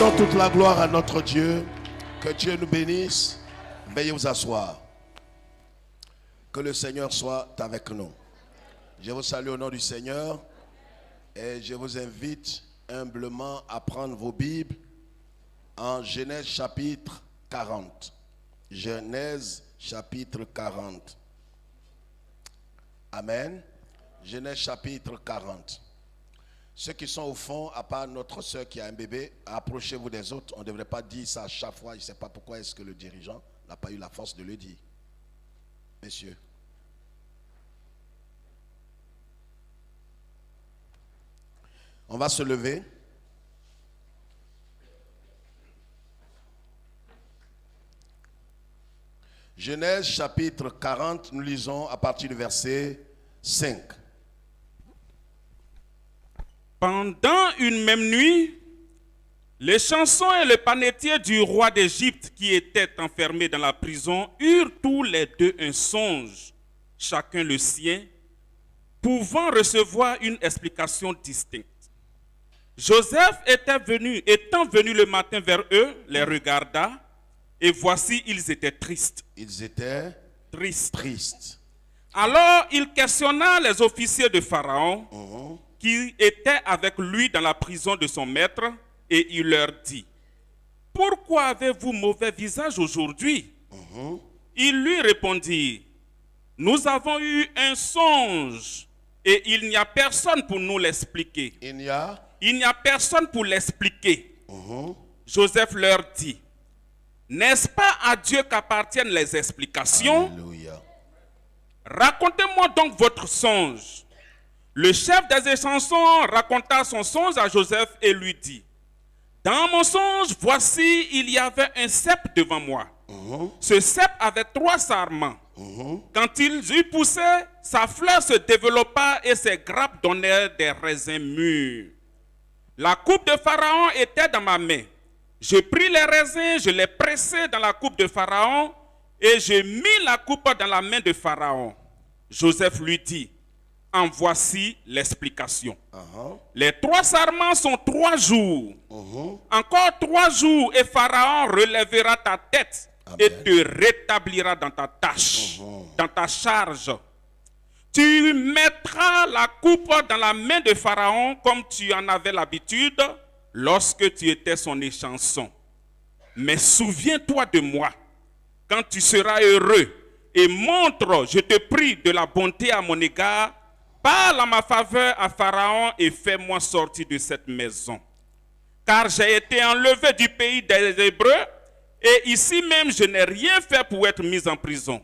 Rendons toute la gloire à notre Dieu. Que Dieu nous bénisse. Veuillez vous asseoir. Que le Seigneur soit avec nous. Je vous salue au nom du Seigneur et je vous invite humblement à prendre vos Bibles en Genèse chapitre 40. Genèse chapitre 40. Amen. Genèse chapitre 40. Ceux qui sont au fond, à part notre soeur qui a un bébé, approchez-vous des autres. On ne devrait pas dire ça à chaque fois. Je ne sais pas pourquoi est-ce que le dirigeant n'a pas eu la force de le dire. Messieurs. On va se lever. Genèse chapitre 40, nous lisons à partir du verset 5. Pendant une même nuit, les chansons et le panetier du roi d'Égypte qui étaient enfermés dans la prison eurent tous les deux un songe, chacun le sien, pouvant recevoir une explication distincte. Joseph étant venu le matin vers eux, les regarda, et voici, ils étaient tristes. Ils étaient tristes. Alors il questionna les officiers de Pharaon, qui étaient avec lui dans la prison de son maître, et il leur dit, « Pourquoi avez-vous mauvais visage aujourd'hui ?» Ils lui répondirent, « Nous avons eu un songe, et il n'y a personne pour nous l'expliquer. » Il n'y a personne pour l'expliquer. Joseph leur dit, « N'est-ce pas à Dieu qu'appartiennent les explications? Alléluia. Racontez-moi donc votre songe. » Le chef des chansons raconta son songe à Joseph et lui dit, « Dans mon songe, voici, il y avait un cep devant moi. Ce cep avait 3 sarments. Quand il eut poussé, sa fleur se développa et ses grappes donnèrent des raisins mûrs. La coupe de Pharaon était dans ma main. Je pris les raisins, je les pressai dans la coupe de Pharaon et je mis la coupe dans la main de Pharaon. » Joseph lui dit, « En voici l'explication. Les 3 sarments sont 3 jours. Encore 3 jours et Pharaon relèvera ta tête. Amen. Et te rétablira dans ta tâche, dans ta charge. Tu mettras la coupe dans la main de Pharaon comme tu en avais l'habitude lorsque tu étais son échanson. Mais souviens-toi de moi quand tu seras heureux et montre, je te prie, de la bonté à mon égard. Parle en ma faveur à Pharaon et fais-moi sortir de cette maison. Car j'ai été enlevé du pays des Hébreux et ici même je n'ai rien fait pour être mis en prison.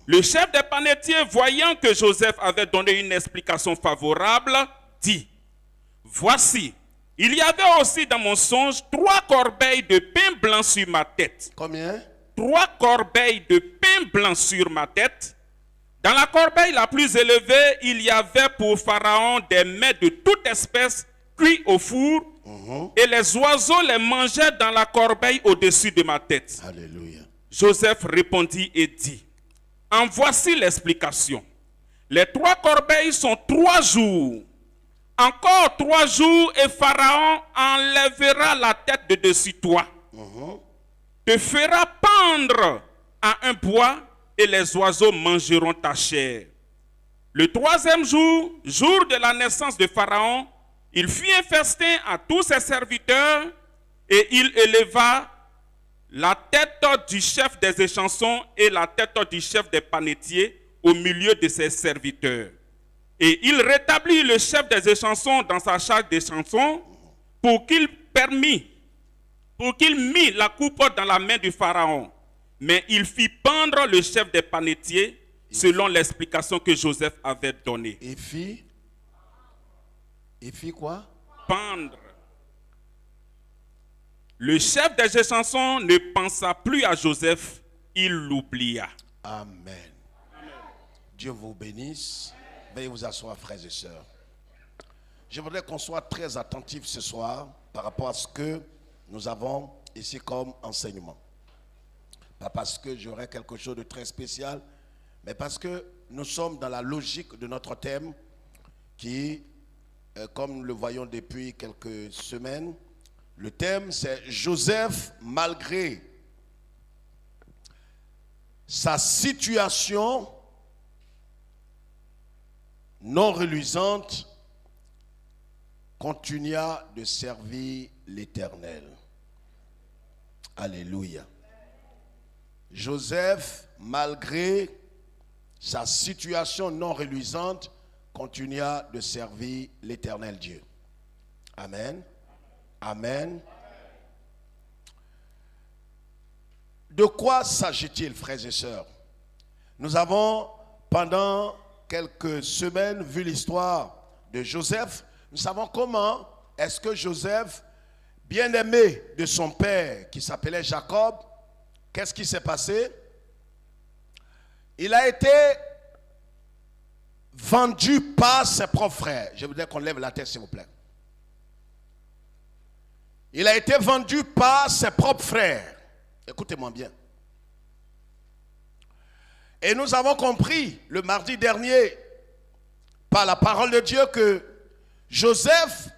Le chef des panetiers, voyant que Joseph avait donné une explication favorable, dit, « Voici, il y avait aussi dans mon songe 3 corbeilles de pain blanc sur ma tête. » Combien? 3 corbeilles de pain blanc sur ma tête. Dans la corbeille la plus élevée, il y avait pour Pharaon des mets de toute espèce cuits au four, et les oiseaux les mangeaient dans la corbeille au-dessus de ma tête. Alléluia. Joseph répondit et dit, « En voici l'explication. Les 3 corbeilles sont 3 jours. Encore 3 jours et Pharaon enlèvera la tête de dessus toi. Te fera pendre à un bois et les oiseaux mangeront ta chair. Le 3e jour, jour de la naissance de Pharaon, il fit un festin à tous ses serviteurs et il éleva la tête du chef des échansons et la tête du chef des panetiers au milieu de ses serviteurs. Et il rétablit le chef des échansons dans sa charge d'échanson pour qu'il mit la coupe dans la main du Pharaon. Mais il fit pendre le chef des panetiers selon l'explication que Joseph avait donnée. Il fit quoi? Pendre. Le chef des échansons ne pensa plus à Joseph, il l'oublia. Amen. Dieu vous bénisse. Veuillez vous asseoir, frères et sœurs. Je voudrais qu'on soit très attentifs ce soir par rapport à ce que nous avons ici comme enseignement. Pas parce que j'aurais quelque chose de très spécial, mais parce que nous sommes dans la logique de notre thème qui, comme nous le voyons depuis quelques semaines, Le thème, c'est Joseph, malgré sa situation non reluisante, continua de servir l'Éternel. Alléluia. Joseph, malgré sa situation non reluisante, continua de servir l'Éternel Dieu. Amen. Amen. De quoi s'agit-il, frères et sœurs? Nous avons, pendant quelques semaines, vu l'histoire de Joseph. Nous savons comment est-ce que Joseph, bien-aimé de son père, qui s'appelait Jacob, qu'est-ce qui s'est passé? Il a été vendu par ses propres frères. Je voudrais qu'on lève la tête, s'il vous plaît. Il a été vendu par ses propres frères. Écoutez-moi bien. Et nous avons compris le mardi dernier, par la parole de Dieu, que Joseph,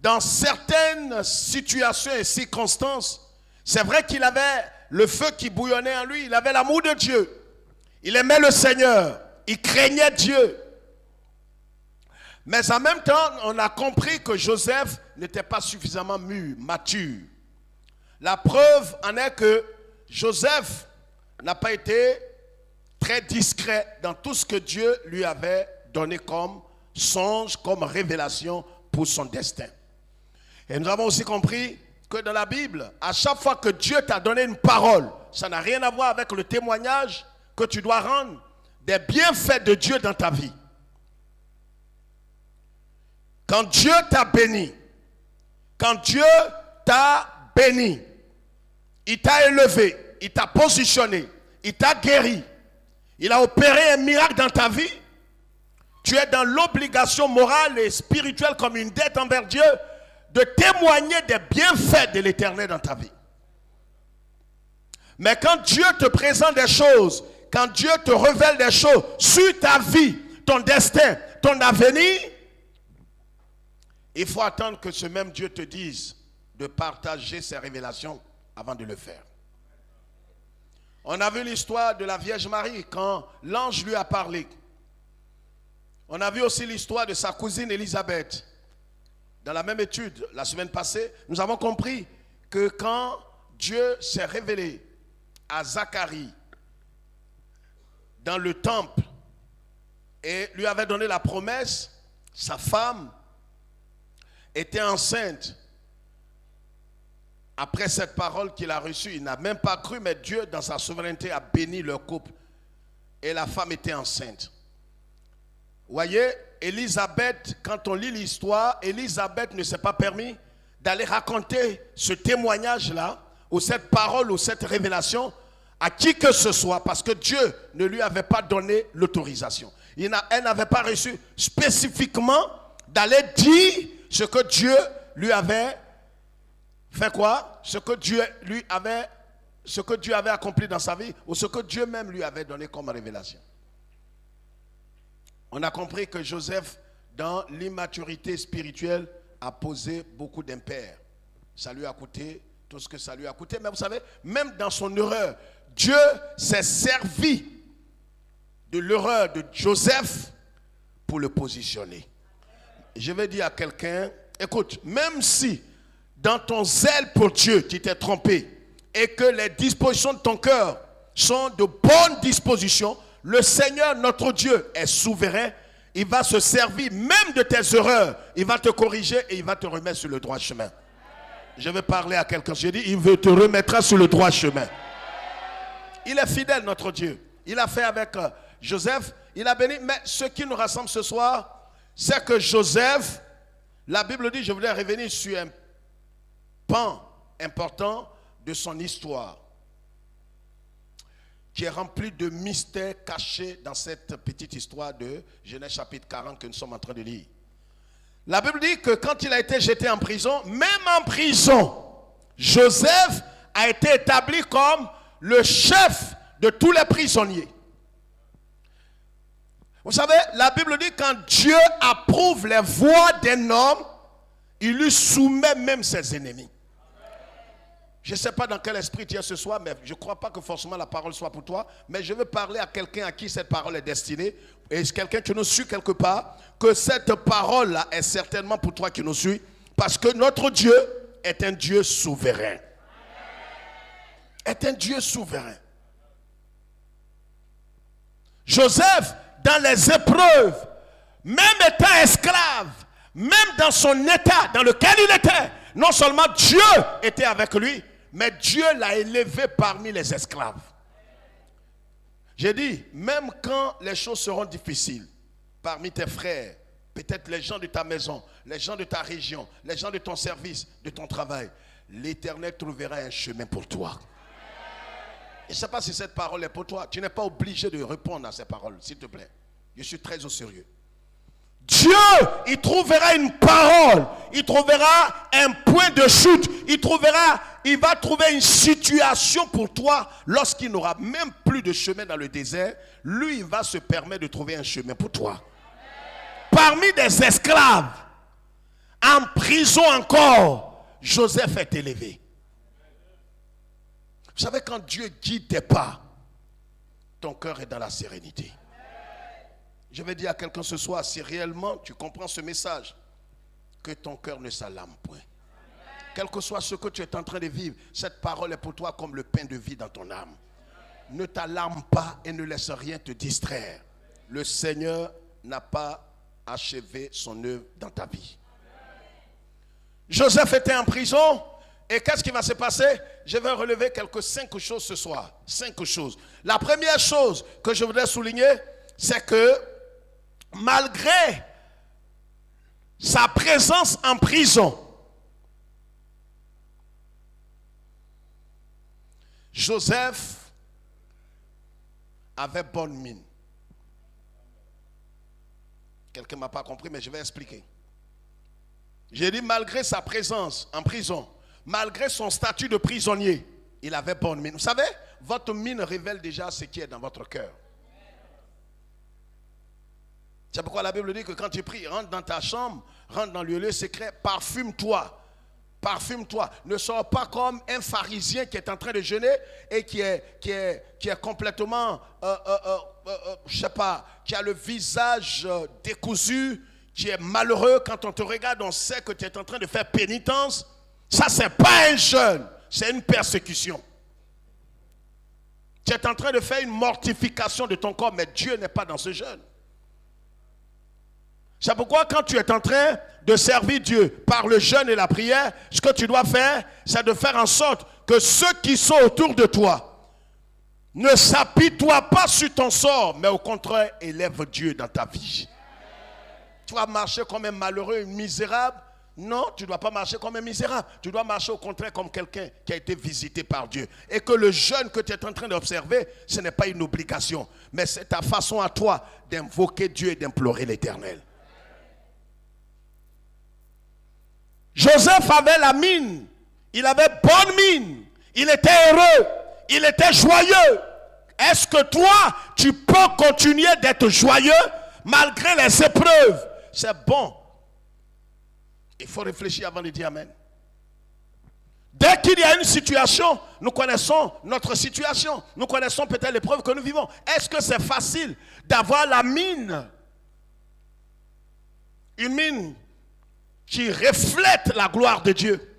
dans certaines situations et circonstances, c'est vrai qu'il avait le feu qui bouillonnait en lui, il avait l'amour de Dieu, il aimait le Seigneur, il craignait Dieu. Mais en même temps, on a compris que Joseph n'était pas suffisamment mûr, mature. La preuve en est que Joseph n'a pas été très discret dans tout ce que Dieu lui avait donné comme songe, comme révélation pour son destin. Et nous avons aussi compris que dans la Bible, à chaque fois que Dieu t'a donné une parole, ça n'a rien à voir avec le témoignage que tu dois rendre des bienfaits de Dieu dans ta vie. Quand Dieu t'a béni, quand Dieu t'a béni, il t'a élevé, il t'a positionné, il t'a guéri, il a opéré un miracle dans ta vie, tu es dans l'obligation morale et spirituelle comme une dette envers Dieu de témoigner des bienfaits de l'Éternel dans ta vie. Mais quand Dieu te présente des choses, quand Dieu te révèle des choses sur ta vie, ton destin, ton avenir, il faut attendre que ce même Dieu te dise de partager ses révélations avant de le faire. On a vu l'histoire de la Vierge Marie quand l'ange lui a parlé. On a vu aussi l'histoire de sa cousine Élisabeth. Dans la même étude, la semaine passée, nous avons compris que quand Dieu s'est révélé à Zacharie dans le temple et lui avait donné la promesse, sa femme était enceinte. Après cette parole qu'il a reçue, il n'a même pas cru, mais Dieu, dans sa souveraineté, a béni leur couple. Et la femme était enceinte. Vous voyez, Élisabeth, quand on lit l'histoire, Élisabeth ne s'est pas permis d'aller raconter ce témoignage-là, ou cette parole, ou cette révélation, à qui que ce soit, parce que Dieu ne lui avait pas donné l'autorisation. Elle n'avait pas reçu spécifiquement d'aller dire ce que Dieu lui avait fait quoi? Ce que Dieu avait accompli dans sa vie, ou ce que Dieu même lui avait donné comme révélation. On a compris que Joseph, dans l'immaturité spirituelle, a posé beaucoup d'impairs. Ça lui a coûté tout ce que ça lui a coûté. Mais vous savez, même dans son erreur, Dieu s'est servi de l'erreur de Joseph pour le positionner. Je vais dire à quelqu'un, écoute, même si dans ton zèle pour Dieu, tu t'es trompé et que les dispositions de ton cœur sont de bonnes dispositions, le Seigneur, notre Dieu, est souverain. Il va se servir même de tes erreurs. Il va te corriger et il va te remettre sur le droit chemin. Je vais parler à quelqu'un. Je dis, il veut te remettre sur le droit chemin. Il est fidèle, notre Dieu. Il a fait avec Joseph. Il a béni. Mais ce qui nous rassemble ce soir, c'est que Joseph, la Bible dit, je voulais revenir sur un pan important de son histoire, qui est rempli de mystères cachés dans cette petite histoire de Genèse chapitre 40 que nous sommes en train de lire. La Bible dit que quand il a été jeté en prison, même en prison, Joseph a été établi comme le chef de tous les prisonniers. Vous savez, la Bible dit quand Dieu approuve les voies d'un homme, Il lui soumet même ses ennemis. Je ne sais pas dans quel esprit tu es ce soir, mais je ne crois pas que forcément la parole soit pour toi. Mais je veux parler à quelqu'un à qui cette parole est destinée. Et quelqu'un qui nous suit quelque part, que cette parole-là est certainement pour toi qui nous suit. Parce que notre Dieu est un Dieu souverain. Est un Dieu souverain. Joseph, dans les épreuves, même étant esclave, même dans son état dans lequel il était, non seulement Dieu était avec lui, mais Dieu l'a élevé parmi les esclaves. J'ai dit, même quand les choses seront difficiles, parmi tes frères, peut-être les gens de ta maison, les gens de ta région, les gens de ton service, de ton travail, l'Éternel trouvera un chemin pour toi. Je ne sais pas si cette parole est pour toi. Tu n'es pas obligé de répondre à ces paroles, s'il te plaît. Je suis très au sérieux. Dieu, il trouvera une parole, il trouvera un point de chute, il va trouver une situation pour toi lorsqu'il n'aura même plus de chemin dans le désert. Lui, il va se permettre de trouver un chemin pour toi. Parmi des esclaves, en prison encore, Joseph est élevé. Vous savez, quand Dieu guide tes pas, ton cœur est dans la sérénité. Je vais dire à quelqu'un ce soir, si réellement tu comprends ce message, que ton cœur ne s'alarme point. Quel que soit ce que tu es en train de vivre, cette parole est pour toi comme le pain de vie dans ton âme. Ne t'alarme pas et ne laisse rien te distraire. Le Seigneur n'a pas achevé son œuvre dans ta vie. Joseph était en prison. Et qu'est-ce qui va se passer? Je vais relever 5 choses ce soir. 5 choses. La première chose que je voudrais souligner, c'est que malgré sa présence en prison, Joseph avait bonne mine. Quelqu'un ne m'a pas compris, mais je vais expliquer. J'ai dit malgré sa présence en prison, malgré son statut de prisonnier, il avait bonne mine. Vous savez, votre mine révèle déjà ce qui est dans votre cœur. C'est pourquoi la Bible dit que quand tu pries, rentre dans ta chambre, rentre dans le lieu secret, parfume-toi. Parfume-toi. Ne sois pas comme un pharisien qui est en train de jeûner et qui est complètement, je sais pas, qui a le visage décousu, qui est malheureux. Quand on te regarde, on sait que tu es en train de faire pénitence. Ça, c'est pas un jeûne, c'est une persécution. Tu es en train de faire une mortification de ton corps, mais Dieu n'est pas dans ce jeûne. C'est pourquoi quand tu es en train de servir Dieu par le jeûne et la prière, ce que tu dois faire, c'est de faire en sorte que ceux qui sont autour de toi ne s'apitoient pas sur ton sort, mais au contraire, élève Dieu dans ta vie. Tu vas marcher comme un malheureux, un misérable. Non, tu ne dois pas marcher comme un misérable. Tu dois marcher au contraire comme quelqu'un qui a été visité par Dieu. Et que le jeûne que tu es en train d'observer, ce n'est pas une obligation, mais c'est ta façon à toi d'invoquer Dieu et d'implorer l'Éternel. Joseph avait la mine, il avait bonne mine, il était heureux, il était joyeux. Est-ce que toi, tu peux continuer d'être joyeux malgré les épreuves? C'est bon. Il faut réfléchir avant de dire Amen. Dès qu'il y a une situation, nous connaissons notre situation. Nous connaissons peut-être l'épreuve que nous vivons. Est-ce que c'est facile d'avoir la mine? Une mine qui reflète la gloire de Dieu.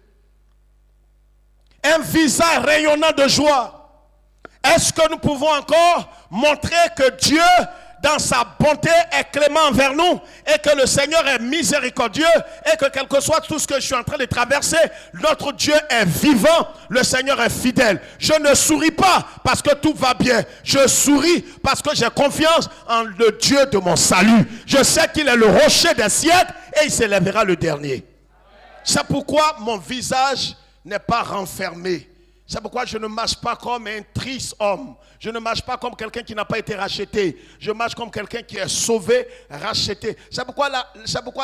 Un visage rayonnant de joie. Est-ce que nous pouvons encore montrer que Dieu, dans sa bonté, est clément envers nous et que le Seigneur est miséricordieux et que quel que soit tout ce que je suis en train de traverser, notre Dieu est vivant, le Seigneur est fidèle. Je ne souris pas parce que tout va bien. Je souris parce que j'ai confiance en le Dieu de mon salut. Je sais qu'il est le rocher des siècles et il s'élèvera le dernier. C'est pourquoi mon visage n'est pas renfermé. C'est pourquoi je ne marche pas comme un triste homme. Je ne marche pas comme quelqu'un qui n'a pas été racheté. Je marche comme quelqu'un qui est sauvé, racheté. C'est pourquoi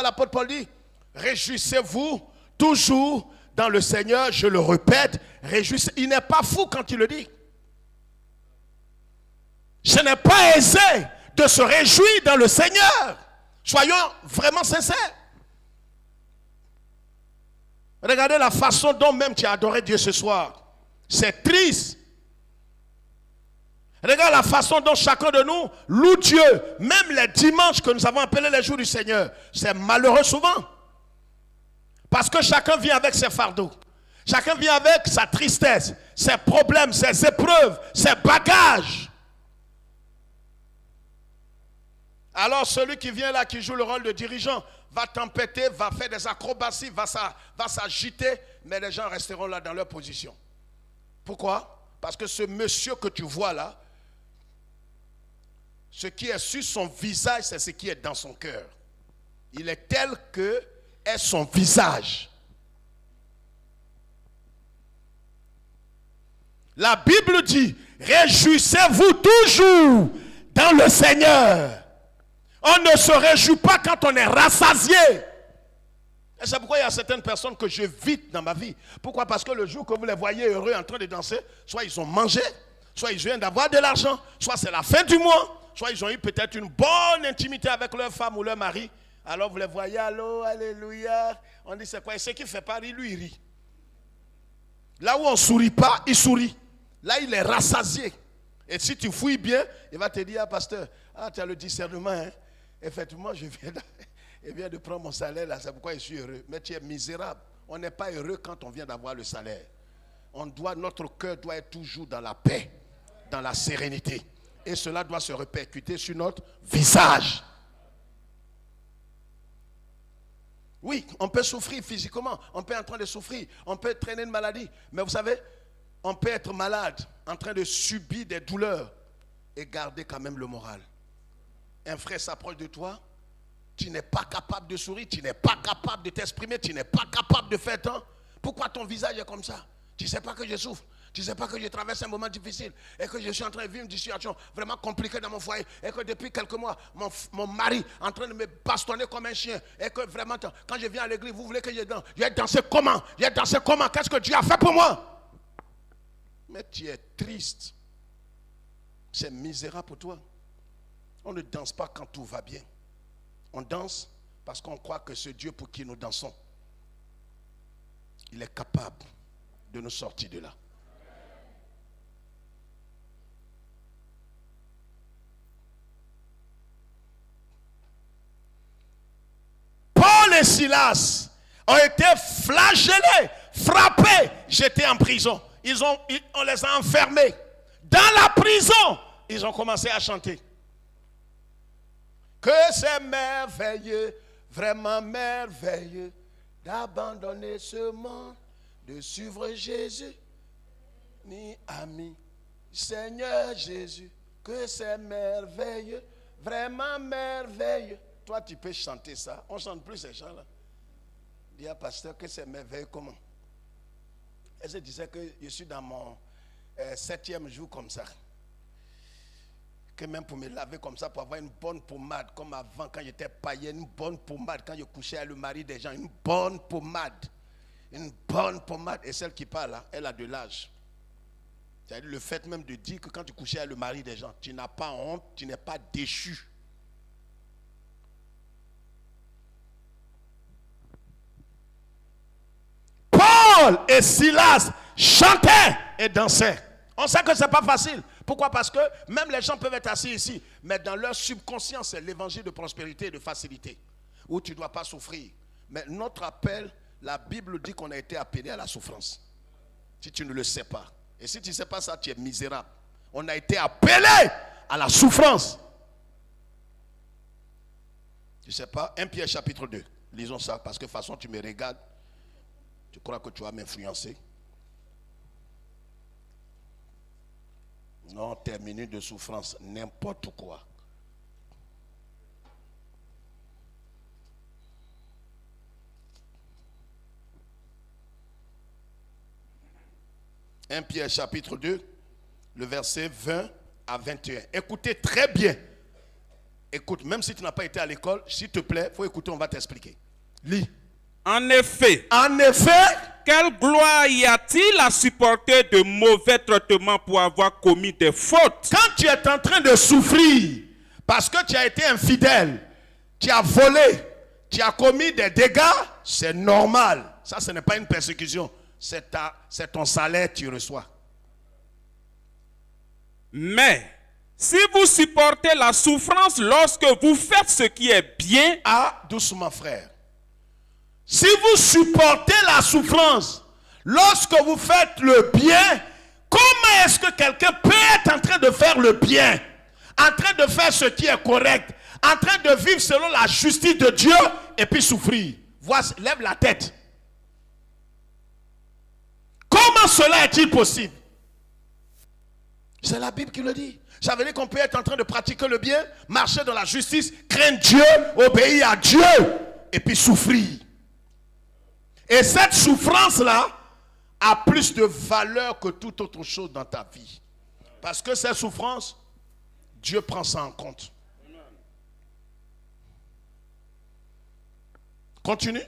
l'apôtre Paul dit, réjouissez-vous toujours dans le Seigneur. Je le répète, réjouissez. Il n'est pas fou quand il le dit. Ce n'est pas aisé de se réjouir dans le Seigneur. Soyons vraiment sincères. Regardez la façon dont même tu as adoré Dieu ce soir. C'est triste. Regarde la façon dont chacun de nous loue Dieu. Même les dimanches que nous avons appelés les jours du Seigneur. C'est malheureux souvent. Parce que chacun vient avec ses fardeaux. Chacun vient avec sa tristesse, ses problèmes, ses épreuves, ses bagages. Alors celui qui vient là, qui joue le rôle de dirigeant, va tempêter, va faire des acrobaties, va s'agiter, mais les gens resteront là dans leur position. Pourquoi? Parce que ce monsieur que tu vois là, ce qui est sur son visage, c'est ce qui est dans son cœur. Il est tel que est son visage. La Bible dit, réjouissez-vous toujours dans le Seigneur. On ne se réjouit pas quand on est rassasié. Et c'est pourquoi il y a certaines personnes que j'évite dans ma vie. Pourquoi? Parce que le jour que vous les voyez heureux en train de danser, soit ils ont mangé, soit ils viennent d'avoir de l'argent, soit c'est la fin du mois, soit ils ont eu peut-être une bonne intimité avec leur femme ou leur mari. Alors vous les voyez, allô, alléluia. On dit c'est quoi? Et ce qui fait pas rire, lui il rit. Là où on ne sourit pas, il sourit. Là il est rassasié. Et si tu fouilles bien, il va te dire, ah pasteur, tu as le discernement, hein? Effectivement, je viens de prendre mon salaire là, c'est pourquoi je suis heureux. Mais tu es misérable. On n'est pas heureux quand on vient d'avoir le salaire. Notre cœur doit être toujours dans la paix, dans la sérénité. Et cela doit se répercuter sur notre visage. Oui, on peut souffrir physiquement, on peut être en train de souffrir, on peut traîner une maladie. Mais vous savez, on peut être malade, en train de subir des douleurs et garder quand même le moral. Un frère s'approche de toi, tu n'es pas capable de sourire, tu n'es pas capable de t'exprimer, tu n'es pas capable de faire tant. Pourquoi ton visage est comme ça? Tu ne sais pas que je souffre, tu ne sais pas que je traverse un moment difficile et que je suis en train de vivre une situation vraiment compliquée dans mon foyer et que depuis quelques mois, mon mari est en train de me bastonner comme un chien et que vraiment, quand je viens à l'église, vous voulez que je danse? Je vais danser comment? Je vais danser comment? Qu'est-ce que Dieu a fait pour moi? Mais tu es triste. C'est misérable pour toi. On ne danse pas quand tout va bien. On danse parce qu'on croit que ce Dieu pour qui nous dansons, il est capable de nous sortir de là. Paul et Silas ont été flagellés, frappés, jetés en prison. On les a enfermés. Dans la prison, ils ont commencé à chanter. Que c'est merveilleux, vraiment merveilleux, d'abandonner ce monde, de suivre Jésus, ni ami, Seigneur Jésus, que c'est merveilleux, vraiment merveilleux. Toi, tu peux chanter ça. On ne chante plus ces chants-là. Dis à pasteur que c'est merveilleux comment? Et je disais que je suis dans mon 7e jour comme ça. Que même pour me laver comme ça, pour avoir une bonne pommade, comme avant quand j'étais païen, une bonne pommade, quand je couchais avec le mari des gens, une bonne pommade. Une bonne pommade. Et celle qui parle là, elle a de l'âge. C'est-à-dire le fait même de dire que quand tu couchais avec le mari des gens, tu n'as pas honte, tu n'es pas déchu. Paul et Silas chantaient et dansaient. On sait que ce n'est pas facile. Pourquoi? Parce que même les gens peuvent être assis ici, mais dans leur subconscient, c'est l'évangile de prospérité et de facilité, où tu ne dois pas souffrir. Mais notre appel, la Bible dit qu'on a été appelé à la souffrance. Si tu ne le sais pas. Et si tu ne sais pas ça, tu es misérable. On a été appelé à la souffrance. Tu ne sais pas? 1 Pierre chapitre 2. Lisons ça, parce que de toute façon, tu me regardes. Tu crois que tu vas m'influencer? Non, tes minutes de souffrance, n'importe quoi. « 1 Pierre chapitre 2, le verset 20 à 21. » Écoutez très bien. Écoute, même si tu n'as pas été à l'école, s'il te plaît, il faut écouter, on va t'expliquer. Lis. En effet, quelle gloire y a-t-il à supporter de mauvais traitements pour avoir commis des fautes? Quand tu es en train de souffrir parce que tu as été infidèle, tu as volé, tu as commis des dégâts, c'est normal. Ça, ce n'est pas une persécution. C'est ton salaire que tu reçois. Mais si vous supportez la souffrance lorsque vous faites ce qui est bien, Ah, doucement, frère. Si vous supportez la souffrance lorsque vous faites le bien, comment est-ce que quelqu'un peut être en train de faire le bien, en train de faire ce qui est correct, en train de vivre selon la justice de Dieu et puis souffrir? Voici, lève la tête. Comment cela est-il possible? C'est la Bible qui le dit. Ça veut dire qu'on peut être en train de pratiquer le bien, marcher dans la justice, craindre Dieu, obéir à Dieu, et puis souffrir. Et cette souffrance-là a plus de valeur que toute autre chose dans ta vie. Parce que cette souffrance, Dieu prend ça en compte. Continue.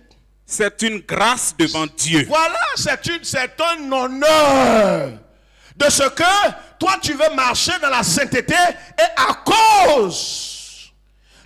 c'est une grâce devant Dieu. Voilà, c'est un honneur de ce que toi tu veux marcher dans la sainteté et à cause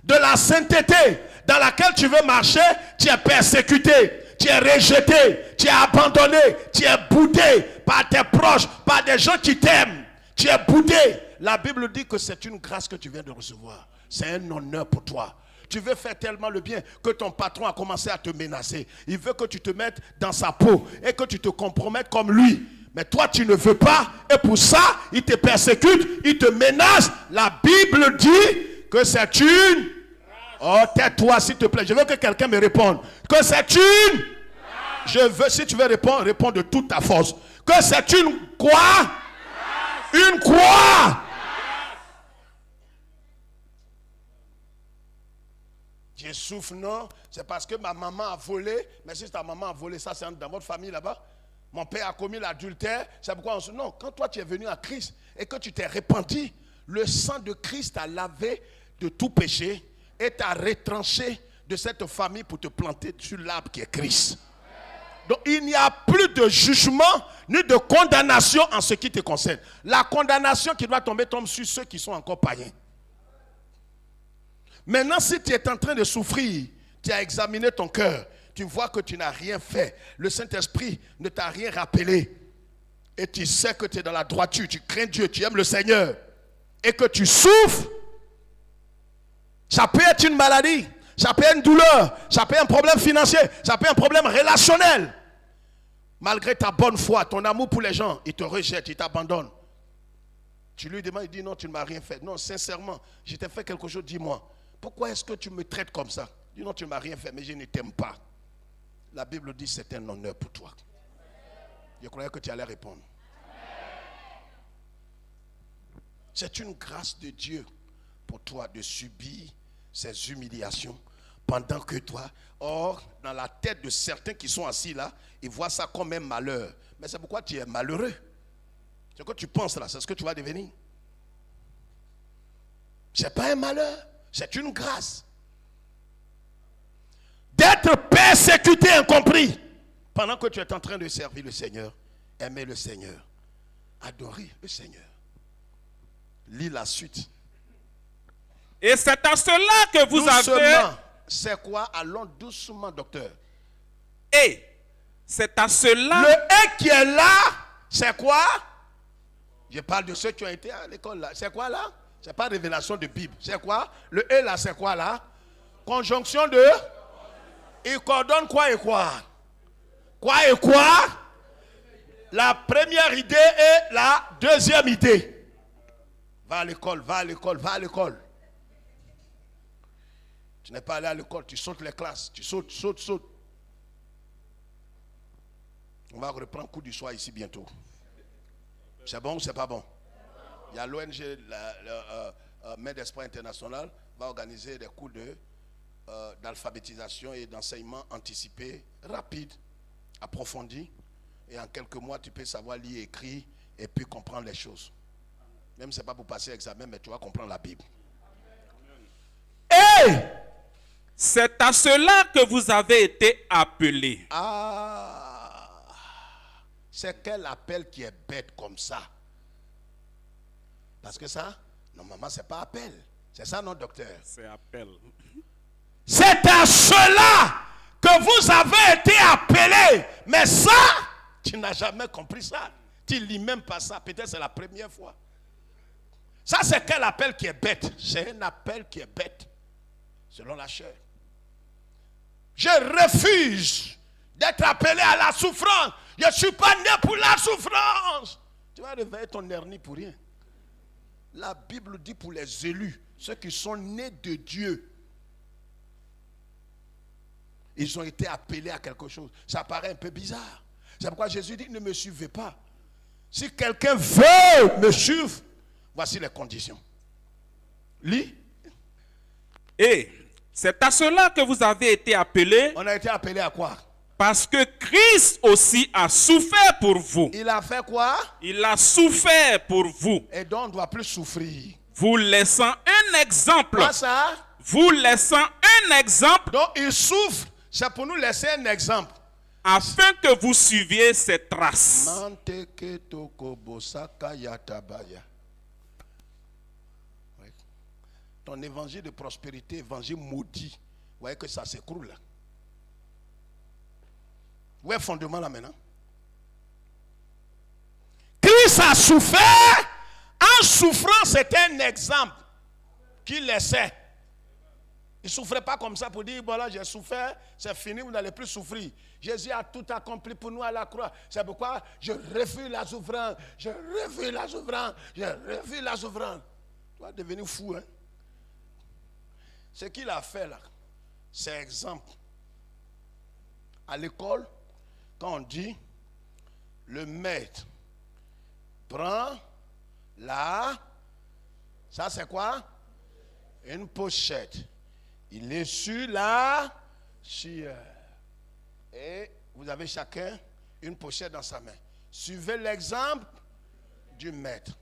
de la sainteté dans laquelle tu veux marcher, tu es persécuté, tu es rejeté, tu es abandonné, tu es boudé par tes proches, par des gens qui t'aiment. Tu es boudé. La Bible dit que c'est une grâce que tu viens de recevoir. C'est un honneur pour toi. Tu veux faire tellement le bien que ton patron a commencé à te menacer. Il veut que tu te mettes dans sa peau et que tu te compromettes comme lui. Mais toi, tu ne veux pas. Et pour ça, il te persécute, il te menace. La Bible dit que c'est une... Oh, tais-toi, s'il te plaît. Je veux que quelqu'un me réponde. Que c'est une... Je veux, si tu veux répondre, réponds de toute ta force. Que c'est une quoi? Une quoi? Je souffre, non? C'est parce que ma maman a volé. Mais si ta maman a volé, ça c'est dans votre famille là-bas. Mon père a commis l'adultère. C'est pourquoi on se... Non, quand toi tu es venu à Christ et que tu t'es repenti, le sang de Christ t'a lavé de tout péché et t'a retranché de cette famille pour te planter sur l'arbre qui est Christ. Donc il n'y a plus de jugement ni de condamnation en ce qui te concerne. La condamnation qui doit tomber tombe sur ceux qui sont encore païens. Maintenant, si tu es en train de souffrir, tu as examiné ton cœur, tu vois que tu n'as rien fait, le Saint-Esprit ne t'a rien rappelé, et tu sais que tu es dans la droiture, tu crains Dieu, tu aimes le Seigneur, et que tu souffres, ça peut être une maladie, ça peut être une douleur, ça peut être un problème financier, ça peut être un problème relationnel. Malgré ta bonne foi, ton amour pour les gens, il te rejette, il t'abandonne. Tu lui demandes, il dit non, tu ne m'as rien fait. Non, sincèrement, je t'ai fait quelque chose, dis-moi. Pourquoi est-ce que tu me traites comme ça? Il dit non, tu ne m'as rien fait, mais je ne t'aime pas. La Bible dit c'est un honneur pour toi. Je croyais que tu allais répondre. C'est une grâce de Dieu pour toi de subir ces humiliations pendant que toi, or, dans la tête de certains qui sont assis là, ils voient ça comme un malheur. Mais c'est pourquoi tu es malheureux. Ce que tu penses là, c'est ce que tu vas devenir. Ce n'est pas un malheur, c'est une grâce. D'être persécuté, incompris, pendant que tu es en train de servir le Seigneur, aimer le Seigneur, adorer le Seigneur. Lis la suite. Et c'est à cela que vous Doucement. avez... C'est quoi? Allons doucement, docteur. Et c'est à cela... Le et qui est là, c'est quoi? Je parle de ceux qui ont été à l'école là. C'est quoi là? C'est pas révélation de Bible. C'est quoi? Le et là, c'est quoi là? Conjonction de... Il coordonne quoi et quoi? Quoi et quoi? La première idée et la deuxième idée. Va à l'école, va à l'école, va à l'école. Tu n'es pas allé à l'école, tu sautes les classes, tu sautes, sautes, sautes. On va reprendre coup du soir ici bientôt. C'est bon ou c'est pas bon? Il y a l'ONG, Main d'Espoir International, va organiser des cours d'alphabétisation et d'enseignement anticipé, rapide, approfondi. Et en quelques mois, tu peux savoir lire, écrire et puis comprendre les choses. Même si ce n'est pas pour passer l'examen, mais tu vas comprendre la Bible. Et c'est à cela que vous avez été appelés. ah, c'est quel appel qui est bête comme ça? Parce que ça, normalement, ce n'est pas appel. C'est ça, non, docteur? C'est appel. C'est à cela que vous avez été appelés. Mais ça, tu n'as jamais compris ça. Tu ne lis même pas ça. Peut-être c'est la première fois. Ça, c'est quel appel qui est bête? C'est un appel qui est bête, selon la chair. Je refuse d'être appelé à la souffrance. Je ne suis pas né pour la souffrance. Tu vas réveiller ton hernie pour rien. La Bible dit pour les élus, ceux qui sont nés de Dieu, ils ont été appelés à quelque chose. Ça paraît un peu bizarre. C'est pourquoi Jésus dit, ne me suivez pas. Si quelqu'un veut me suivre, voici les conditions. Lis. Et c'est à cela que vous avez été appelés. On a été appelés à quoi? Parce que Christ aussi a souffert pour vous. Il a fait quoi? Il a souffert pour vous. Et donc on ne doit plus souffrir. Vous laissant un exemple. Pas ça? Vous laissant un exemple. Donc il souffre, c'est pour nous laisser un exemple. Afin que vous suiviez ses traces. Ton évangile de prospérité, évangile maudit. Vous voyez que ça s'écroule là. Où est le fondement là maintenant? Christ a souffert. En souffrant, c'était un exemple qu'il laissait. Il ne souffrait pas comme ça pour dire, voilà, j'ai souffert, c'est fini, vous n'allez plus souffrir. Jésus a tout accompli pour nous à la croix. C'est pourquoi je refuse la souffrance. Je refuse la souffrance. Je refuse la souffrance. Tu vas devenir fou, hein? Ce qu'il a fait là, c'est exemple. À l'école, quand on dit, le maître prend la... Ça c'est quoi? Une pochette. Il est sur la chière. Et vous avez chacun une pochette dans sa main. Suivez l'exemple du maître.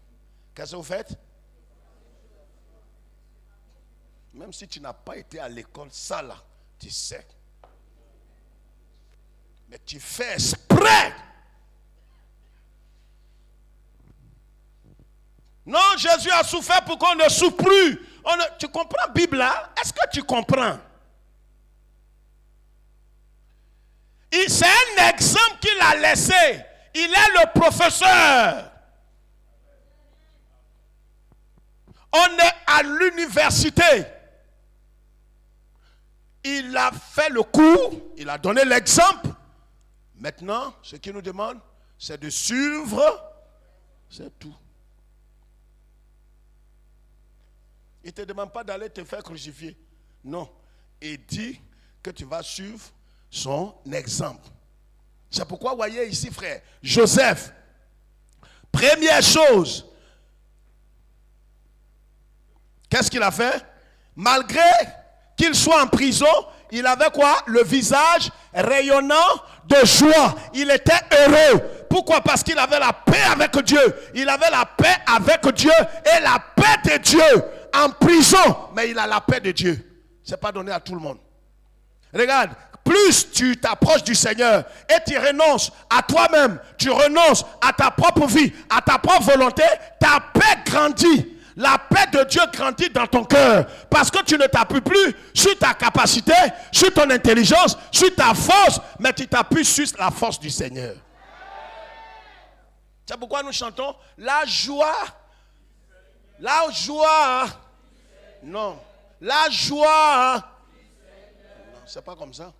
Qu'est-ce que vous faites? Même si tu n'as pas été à l'école, ça là, tu sais. Mais tu fais exprès. Non, Jésus a souffert pour qu'on ne souffre plus. Tu comprends la Bible là? Est-ce que tu comprends? C'est un exemple qu'il a laissé. Il est le professeur. On est à l'université. Il a fait le cours, il a donné l'exemple. Maintenant, ce qu'il nous demande, c'est de suivre. C'est tout. Il ne te demande pas d'aller te faire crucifier. Non. Il dit que tu vas suivre son exemple. C'est pourquoi, voyez ici, frère, Joseph, première chose, qu'est-ce qu'il a fait? Malgré qu'il soit en prison, il avait quoi? Le visage rayonnant de joie. Il était heureux. Pourquoi? Parce qu'il avait la paix avec Dieu. Il avait la paix avec Dieu et la paix de Dieu en prison. Mais il a la paix de Dieu. Ce n'est pas donné à tout le monde. Regarde, plus tu t'approches du Seigneur et tu renonces à toi-même, tu renonces à ta propre vie, à ta propre volonté, ta paix grandit. La paix de Dieu grandit dans ton cœur. Parce que tu ne t'appuies plus sur ta capacité, sur ton intelligence, sur ta force, mais tu t'appuies sur la force du Seigneur. C'est pourquoi nous chantons la joie. La joie. Non. La joie. Non, c'est pas comme ça.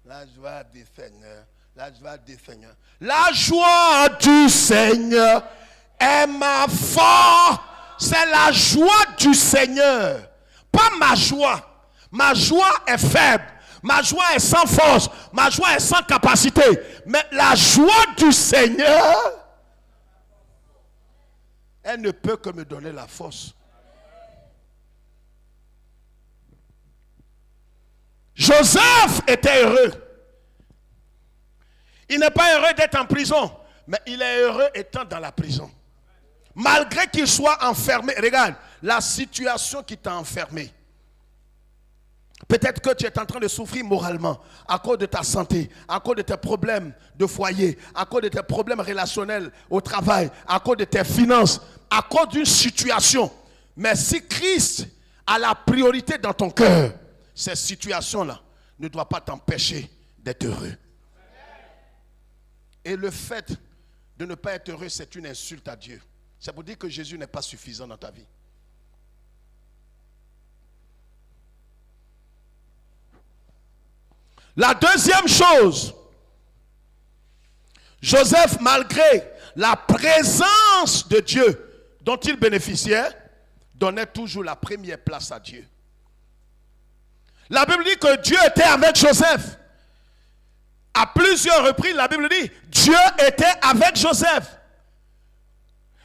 La joie du Seigneur. La joie du Seigneur. La joie du Seigneur est ma force. C'est la joie du Seigneur. Pas ma joie. Ma joie est faible. Ma joie est sans force. Ma joie est sans capacité. Mais la joie du Seigneur, elle ne peut que me donner la force. Joseph était heureux. Il n'est pas heureux d'être en prison, mais il est heureux étant dans la prison. Malgré qu'il soit enfermé, regarde, la situation qui t'a enfermé. Peut-être que tu es en train de souffrir moralement à cause de ta santé, à cause de tes problèmes de foyer, à cause de tes problèmes relationnels au travail, à cause de tes finances, à cause d'une situation. Mais si Christ a la priorité dans ton cœur, cette situation-là ne doit pas t'empêcher d'être heureux. Et le fait de ne pas être heureux, c'est une insulte à Dieu. C'est pour dire que Jésus n'est pas suffisant dans ta vie. La deuxième chose, Joseph, malgré la présence de Dieu dont il bénéficiait, donnait toujours la première place à Dieu. La Bible dit que Dieu était avec Joseph. À plusieurs reprises, la Bible dit, Dieu était avec Joseph.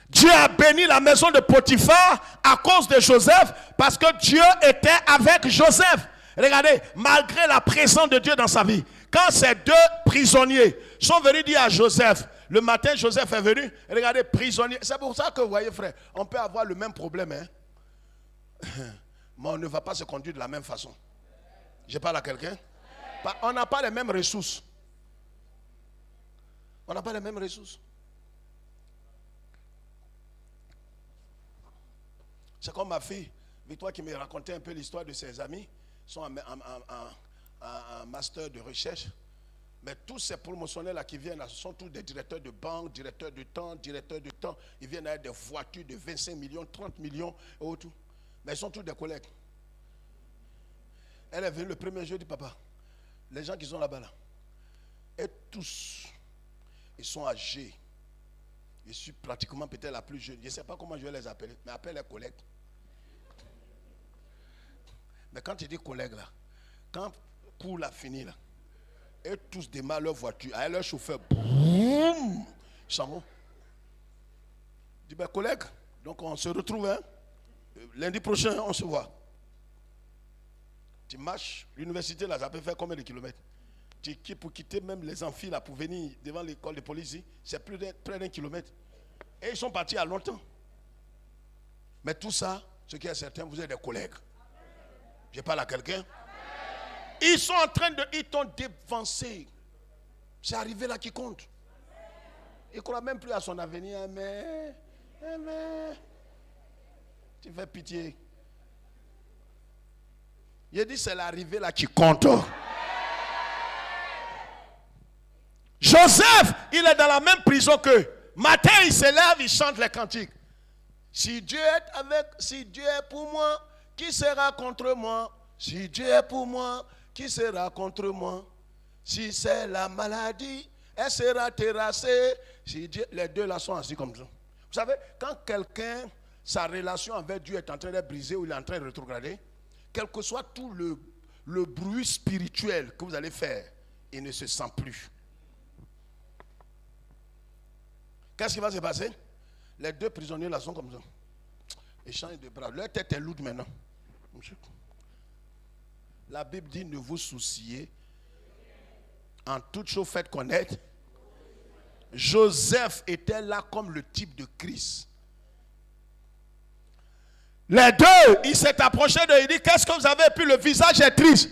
Dieu a béni la maison de Potiphar à cause de Joseph, parce que Dieu était avec Joseph. Regardez, malgré la présence de Dieu dans sa vie, quand ces deux prisonniers sont venus dire à Joseph, le matin Joseph est venu, regardez, prisonnier. C'est pour ça que vous voyez, frère, on peut avoir le même problème, hein? Mais on ne va pas se conduire de la même façon. Je parle à quelqu'un. On n'a pas les mêmes ressources. On n'a pas les mêmes ressources. C'est comme ma fille, Victoire, qui me racontait un peu l'histoire de ses amis. Ils sont en master de recherche. Mais tous ces promotionnels-là qui viennent, là, ce sont tous des directeurs de banque, directeurs de temps. Ils viennent avec des voitures de 25 millions, 30 millions et autres. Mais ils sont tous des collègues. Elle est venue le premier jour du papa. Les gens qui sont là-bas, là. Et tous, ils sont âgés. Je suis pratiquement peut-être la plus jeune. Je ne sais pas comment je vais les appeler, mais appelle les collègues. Mais quand tu dis collègues là, quand cours l'a fini là, et tous démarrent leur voiture, avec leur chauffeur, boum, ils s'en vont. Je dis, ben collègues, donc on se retrouve, hein? Lundi prochain, on se voit. Tu marches, l'université là, ça peut faire combien de kilomètres? Pour quitter même les amphis là, pour venir devant l'école de police, c'est près d'un kilomètre. Et ils sont partis à longtemps. Mais tout ça, ce qui est certain, vous êtes des collègues. Je parle à quelqu'un. Ils sont en train ils t'ont dévancé. C'est arrivé là qui compte. Il ne croit même plus à son avenir. Mais, tu fais pitié. Il dit c'est l'arrivée là qui compte. Joseph, il est dans la même prison que. Matin, il se lève, il chante les cantiques. Si Dieu est pour moi, qui sera contre moi? Si Dieu est pour moi, qui sera contre moi? Si c'est la maladie, elle sera terrassée. Si Dieu, les deux là sont assis comme ça. Vous savez, quand quelqu'un, sa relation avec Dieu est en train d'être brisée ou il est en train de rétrograder, quel que soit tout le bruit spirituel que vous allez faire, il ne se sent plus. Qu'est-ce qui va se passer? Les deux prisonniers là sont comme ça. Ils changent de bras. Leur tête est lourde maintenant. La Bible dit, ne vous souciez. En toute chose faites connaître. Joseph était là comme le type de Christ. Les deux, il s'est approché d'eux. Il dit, qu'est-ce que vous avez? Puis le visage est triste.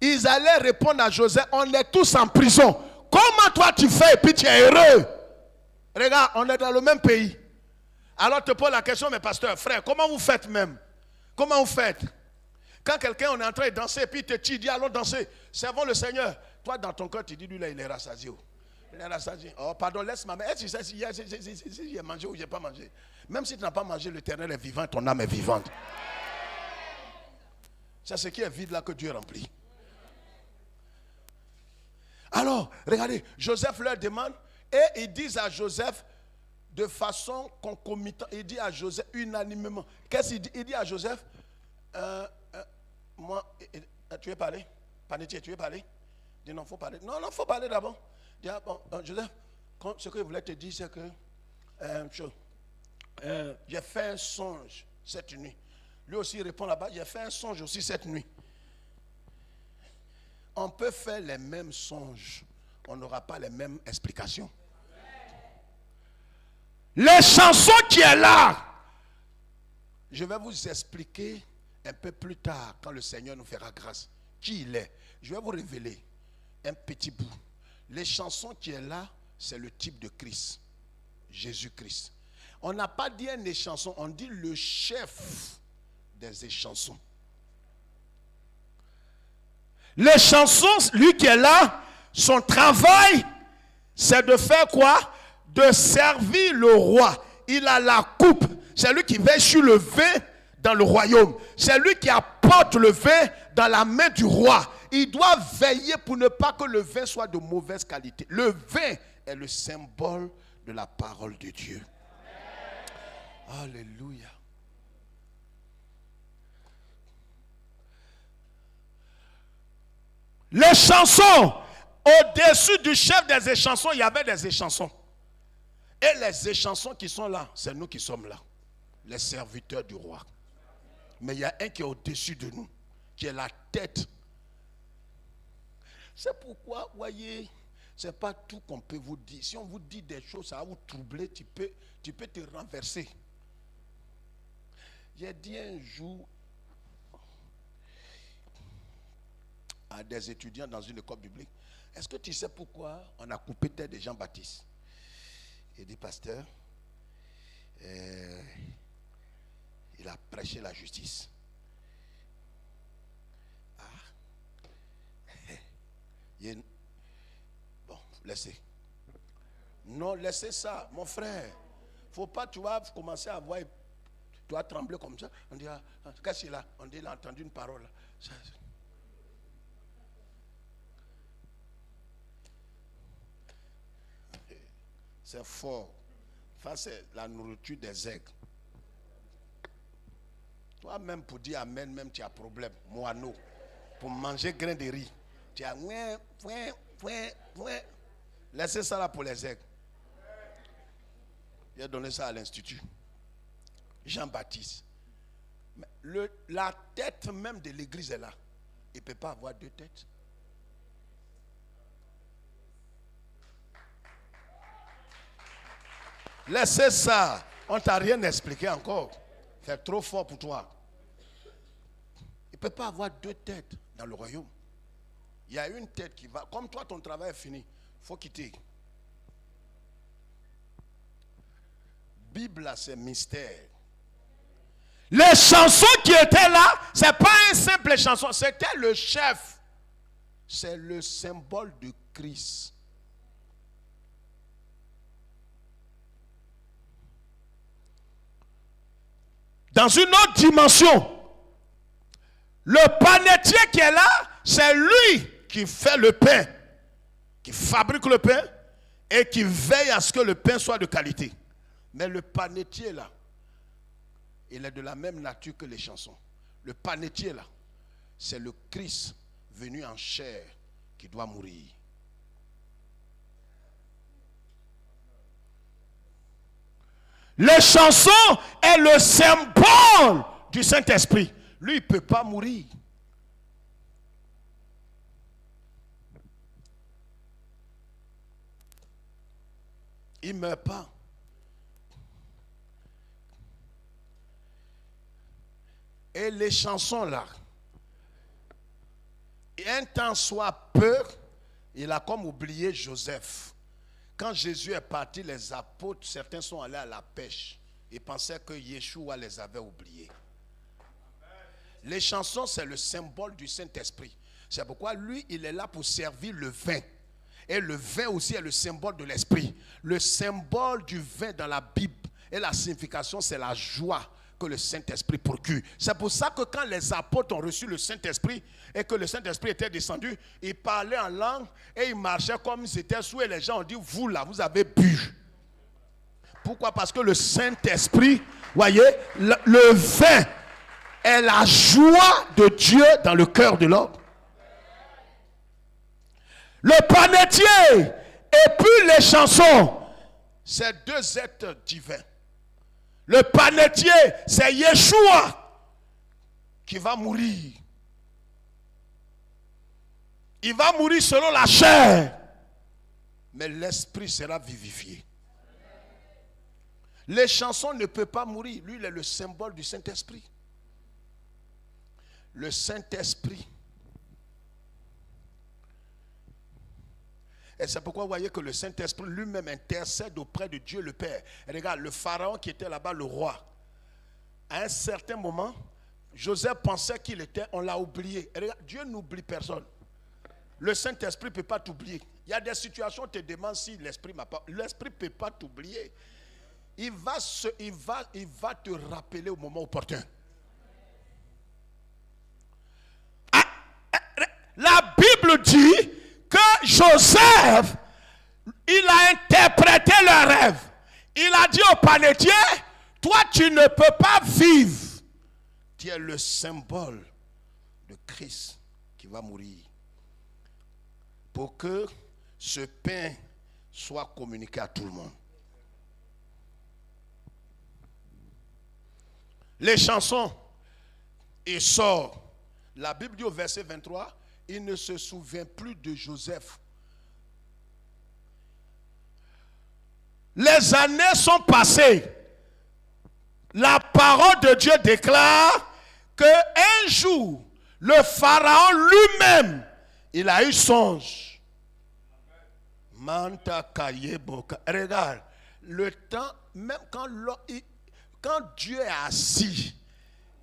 Ils allaient répondre à Joseph, on est tous en prison. Comment toi tu fais et puis tu es heureux? Regarde, on est dans le même pays. Alors te pose la question, mais pasteur, frère, comment vous faites même? Comment vous faites? Quand quelqu'un on est en train de danser et puis te dit, dis allons danser, servons le Seigneur. Toi dans ton cœur tu dis, lui là il est rassasié. Il est rassasié. Oh pardon, laisse-moi. Mais est-ce que tu sais si j'ai mangé ou j'ai pas mangé? Même si tu n'as pas mangé, l'Éternel est vivant, ton âme est vivante. C'est ce qui est vide là que Dieu remplit. Alors, regardez, Joseph leur demande et ils disent à Joseph de façon concomitante, il dit à Joseph unanimement. Qu'est-ce qu'il dit? Il dit à Joseph, moi, tu veux parler? Panetier, tu veux parler? Il dit non, il faut parler. Non, il faut parler d'abord. Il dit, bon, Joseph, ce que je voulais te dire, c'est que j'ai fait un songe cette nuit. Lui aussi répond là-bas, j'ai fait un songe aussi cette nuit. On peut faire les mêmes songes, on n'aura pas les mêmes explications. Les chansons qui est là, je vais vous expliquer un peu plus tard, quand le Seigneur nous fera grâce, qui il est. Je vais vous révéler un petit bout. Les chansons qui est là, c'est le type de Christ, Jésus-Christ. On n'a pas dit un échanson, on dit le chef des échansons. Les chansons, lui qui est là, son travail, c'est de faire quoi? De servir le roi. Il a la coupe. C'est lui qui veille sur le vin dans le royaume. C'est lui qui apporte le vin dans la main du roi. Il doit veiller pour ne pas que le vin soit de mauvaise qualité. Le vin est le symbole de la parole de Dieu. Alléluia. Les chansons, au-dessus du chef des échansons, il y avait des échansons. Et les échansons qui sont là, c'est nous qui sommes là. Les serviteurs du roi. Mais il y a un qui est au-dessus de nous, qui est la tête. C'est pourquoi, voyez, ce n'est pas tout qu'on peut vous dire. Si on vous dit des choses, ça va vous troubler, tu peux te renverser. J'ai dit un jour à des étudiants dans une école biblique, est-ce que tu sais pourquoi on a coupé tête de Jean-Baptiste? Il dit, pasteur, il a prêché la justice. Bon, laissez. Non, laissez ça, mon frère. Faut pas, tu vas commencer à voir, tu vas trembler comme ça. On dit, qu'est-ce qu'il a? On dit, il a entendu une parole. C'est fort. Ça, c'est la nourriture des aigles. Toi-même, pour dire amen, même tu as problème. Moineau. Pour manger grain de riz. Tu as laissez ça là pour les aigles. Il a donné ça à l'institut. Jean-Baptiste. La tête même de l'église est là. Il ne peut pas avoir deux têtes. Laissez ça. On ne t'a rien expliqué encore. C'est trop fort pour toi. Il ne peut pas avoir deux têtes dans le royaume. Il y a une tête qui va. Comme toi, ton travail est fini. Il faut quitter. Bible, c'est mystère. Les chansons qui étaient là, ce n'est pas une simple chanson. C'était le chef. C'est le symbole de Christ. Dans une autre dimension, le panetier qui est là, c'est lui qui fait le pain, qui fabrique le pain et qui veille à ce que le pain soit de qualité. Mais le panetier là, il est de la même nature que les chansons. Le panetier là, c'est le Christ venu en chair qui doit mourir. Les chansons est le symbole du Saint-Esprit. Lui, il ne peut pas mourir. Il ne meurt pas. Et les chansons là, un temps soit peu, il a comme oublié Joseph. Quand Jésus est parti, les apôtres, certains sont allés à la pêche. Ils pensaient que Yeshua les avait oubliés. Les chansons, c'est le symbole du Saint-Esprit. C'est pourquoi lui, il est là pour servir le vin. Et le vin aussi est le symbole de l'esprit. Le symbole du vin dans la Bible et la signification, c'est la joie que le Saint-Esprit procure. C'est pour ça que quand les apôtres ont reçu le Saint-Esprit et que le Saint-Esprit était descendu, ils parlaient en langue et ils marchaient comme ils étaient sous et les gens ont dit, vous là, vous avez bu. Pourquoi? Parce que le Saint-Esprit, voyez, le vin est la joie de Dieu dans le cœur de l'homme. Le panetier et puis les chansons, c'est deux êtres divins. Le panetier, c'est Yeshua qui va mourir. Il va mourir selon la chair, mais l'esprit sera vivifié. Les chansons ne peuvent pas mourir. Lui, il est le symbole du Saint-Esprit. Le Saint-Esprit. Et c'est pourquoi vous voyez que le Saint-Esprit lui-même intercède auprès de Dieu le Père. Et regarde, le pharaon qui était là-bas, le roi, à un certain moment, Joseph pensait qu'il était, on l'a oublié. Et regarde, Dieu n'oublie personne. Le Saint-Esprit ne peut pas t'oublier. Il y a des situations où on te demande si l'Esprit m'a pas. L'Esprit ne peut pas t'oublier. Il va te rappeler au moment opportun. La Bible dit que Joseph, il a interprété le rêve. Il a dit au panetier, toi tu ne peux pas vivre. Tu es le symbole de Christ qui va mourir. Pour que ce pain soit communiqué à tout le monde. Les chansons, il sort. La Bible dit au verset 23, il ne se souvient plus de Joseph. Les années sont passées. La parole de Dieu déclare qu'un jour, le Pharaon lui-même, il a eu songe. Regarde, le temps, même quand Dieu est assis,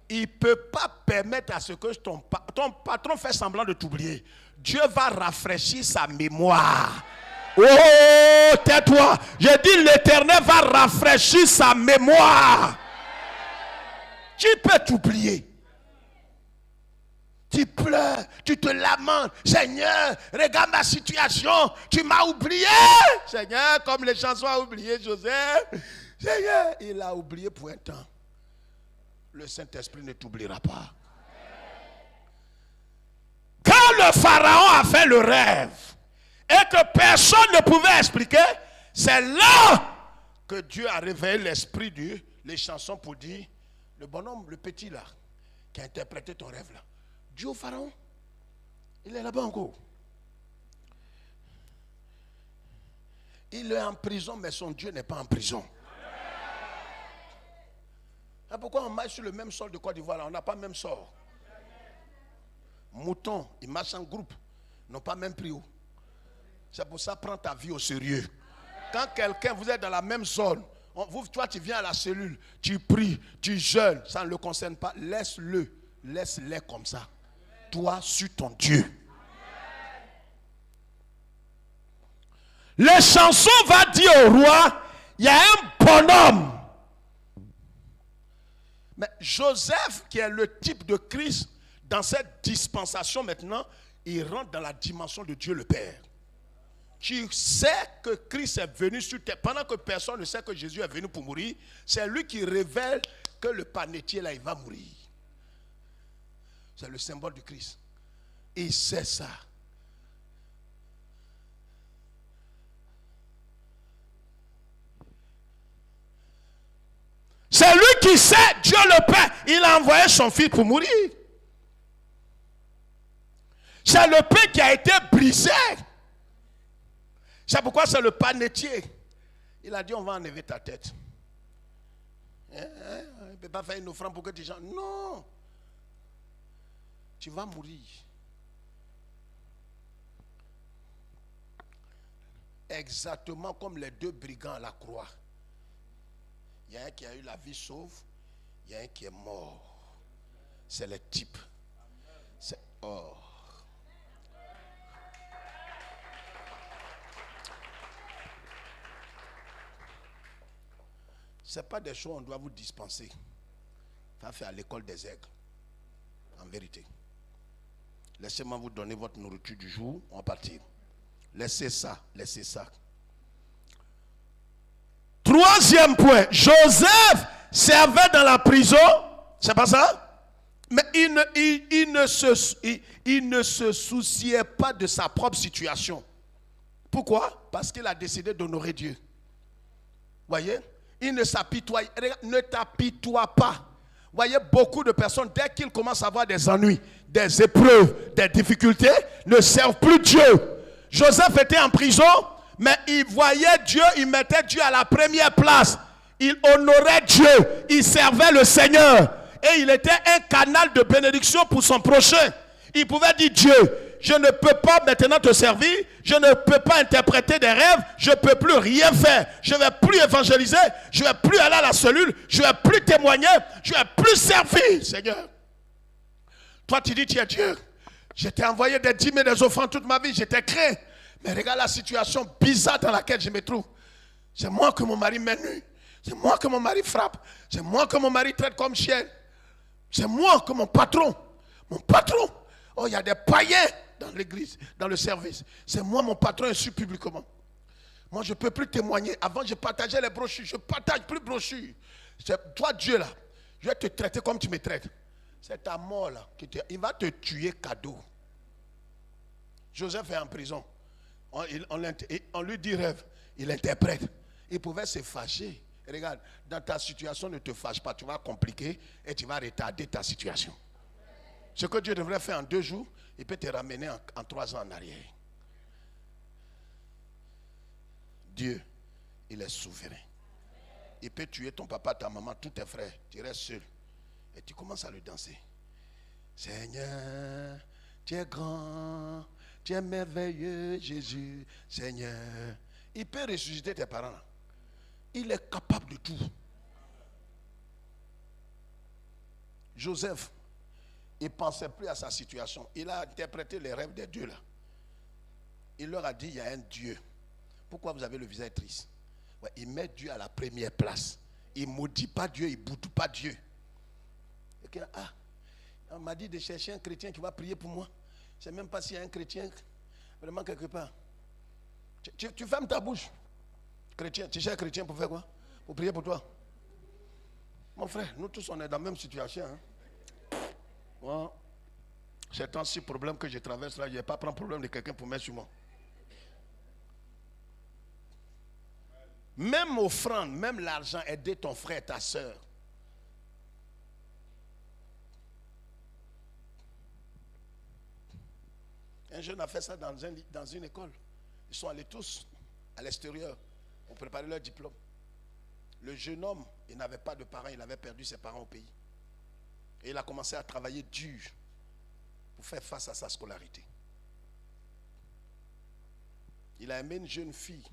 il ne peut pas permettre à ce que ton patron fait semblant de t'oublier. Dieu va rafraîchir sa mémoire. Oh, tais-toi. J'ai dit l'Éternel va rafraîchir sa mémoire. Tu peux t'oublier. Tu pleures, tu te lamentes. Seigneur, regarde ma situation. Tu m'as oublié. Seigneur, comme les chansons ont oublié Joseph. Seigneur, il a oublié pour un temps. Le Saint-Esprit ne t'oubliera pas. Quand le Pharaon a fait le rêve et que personne ne pouvait expliquer, c'est là que Dieu a réveillé l'esprit les chansons pour dire, le bonhomme, le petit là, qui a interprété ton rêve là, Dieu au Pharaon, il est là-bas encore. Il est en prison, mais son Dieu n'est pas en prison. Et pourquoi on marche sur le même sol de Côte d'Ivoire là? On n'a pas le même sort. Moutons, ils marchent en groupe, n'ont pas même prix. C'est pour ça, prends ta vie au sérieux. Quand quelqu'un, vous êtes dans la même zone, toi tu viens à la cellule, tu pries, tu jeûnes, ça ne le concerne pas, laisse-les comme ça. Toi, sur ton Dieu. Les chansons vont dire au roi, il y a un bonhomme. Mais Joseph, qui est le type de Christ, dans cette dispensation maintenant, il rentre dans la dimension de Dieu le Père. Tu sais que Christ est venu sur terre. Pendant que personne ne sait que Jésus est venu pour mourir, c'est lui qui révèle que le panetier là, il va mourir. C'est le symbole du Christ. Il sait ça. C'est lui qui sait, Dieu le Père. Il a envoyé son fils pour mourir. C'est le pain qui a été brisé. C'est pourquoi c'est le panetier. Il a dit, on va enlever ta tête. Il ne peut pas faire une offrande pour que tu chantes. Non. Tu vas mourir. Exactement comme les deux brigands à la croix. Il y a un qui a eu la vie sauve, il y a un qui est mort. C'est le type. C'est Ce n'est pas des choses qu'on doit vous dispenser. Ça fait à l'école des aigles. En vérité. Laissez-moi vous donner votre nourriture du jour. On va partir. Laissez ça. Troisième point. Joseph servait dans la prison. C'est pas ça? Mais il ne se souciait pas de sa propre situation. Pourquoi? Parce qu'il a décidé d'honorer Dieu. Voyez? Il ne s'apitoie. Ne t'apitoie pas. Voyez, beaucoup de personnes, dès qu'ils commencent à avoir des ennuis, des épreuves, des difficultés, ne servent plus Dieu. Joseph était en prison, mais il voyait Dieu, il mettait Dieu à la première place. Il honorait Dieu, il servait le Seigneur. Et il était un canal de bénédiction pour son prochain. Il pouvait dire, Dieu, je ne peux pas maintenant te servir, je ne peux pas interpréter des rêves, je ne peux plus rien faire, je ne vais plus évangéliser, je ne vais plus aller à la cellule, je ne vais plus témoigner, je ne vais plus servir, Seigneur. Toi tu dis, tu es Dieu. J'étais envoyé des dîmes et des offrandes toute ma vie. J'étais craint. Mais regarde la situation bizarre dans laquelle je me trouve. C'est moi que mon mari mène nu. C'est moi que mon mari frappe. C'est moi que mon mari traite comme chien. C'est moi que mon patron. Oh, il y a des païens dans l'église, dans le service. C'est moi mon patron insulte publiquement. Moi, je ne peux plus témoigner. Avant, je partageais les brochures. Je ne partage plus de brochures. C'est toi, Dieu, là. Je vais te traiter comme tu me traites. C'est ta mort, là. Il va te tuer cadeau. Joseph est en prison. On lui dit rêve. Il interprète. Il pouvait se fâcher. Regarde, dans ta situation, ne te fâche pas. Tu vas compliquer et tu vas retarder ta situation. Ce que Dieu devrait faire en 2 jours, il peut te ramener en 3 ans en arrière. Dieu, il est souverain. Il peut tuer ton papa, ta maman, tous tes frères. Tu restes seul. Et tu commences à le danser. Seigneur, tu es grand, tu es merveilleux, Jésus. Seigneur, il peut ressusciter tes parents. Il est capable de tout. Joseph, il ne pensait plus à sa situation. Il a interprété les rêves des dieux là. Il leur a dit, il y a un Dieu. Pourquoi vous avez le visage triste? Ouais, il met Dieu à la première place. Il ne maudit pas Dieu, il ne boude pas Dieu. Et on m'a dit de chercher un chrétien qui va prier pour moi. Je ne sais même pas s'il y a un chrétien vraiment quelque part. Tu fermes ta bouche. Chrétien, tu cherches un chrétien pour faire quoi? Pour prier pour toi. Mon frère, nous tous on est dans la même situation. Bon, c'est un si problème que je traverse là, je ne vais pas prendre problème de quelqu'un pour mettre sur moi. Même offrande, même l'argent, aider ton frère, ta soeur. Un jeune a fait ça dans une école. Ils sont allés tous à l'extérieur pour préparer leur diplôme. Le jeune homme, il n'avait pas de parents, il avait perdu ses parents au pays. Et il a commencé à travailler dur pour faire face à sa scolarité. Il a aimé une jeune fille.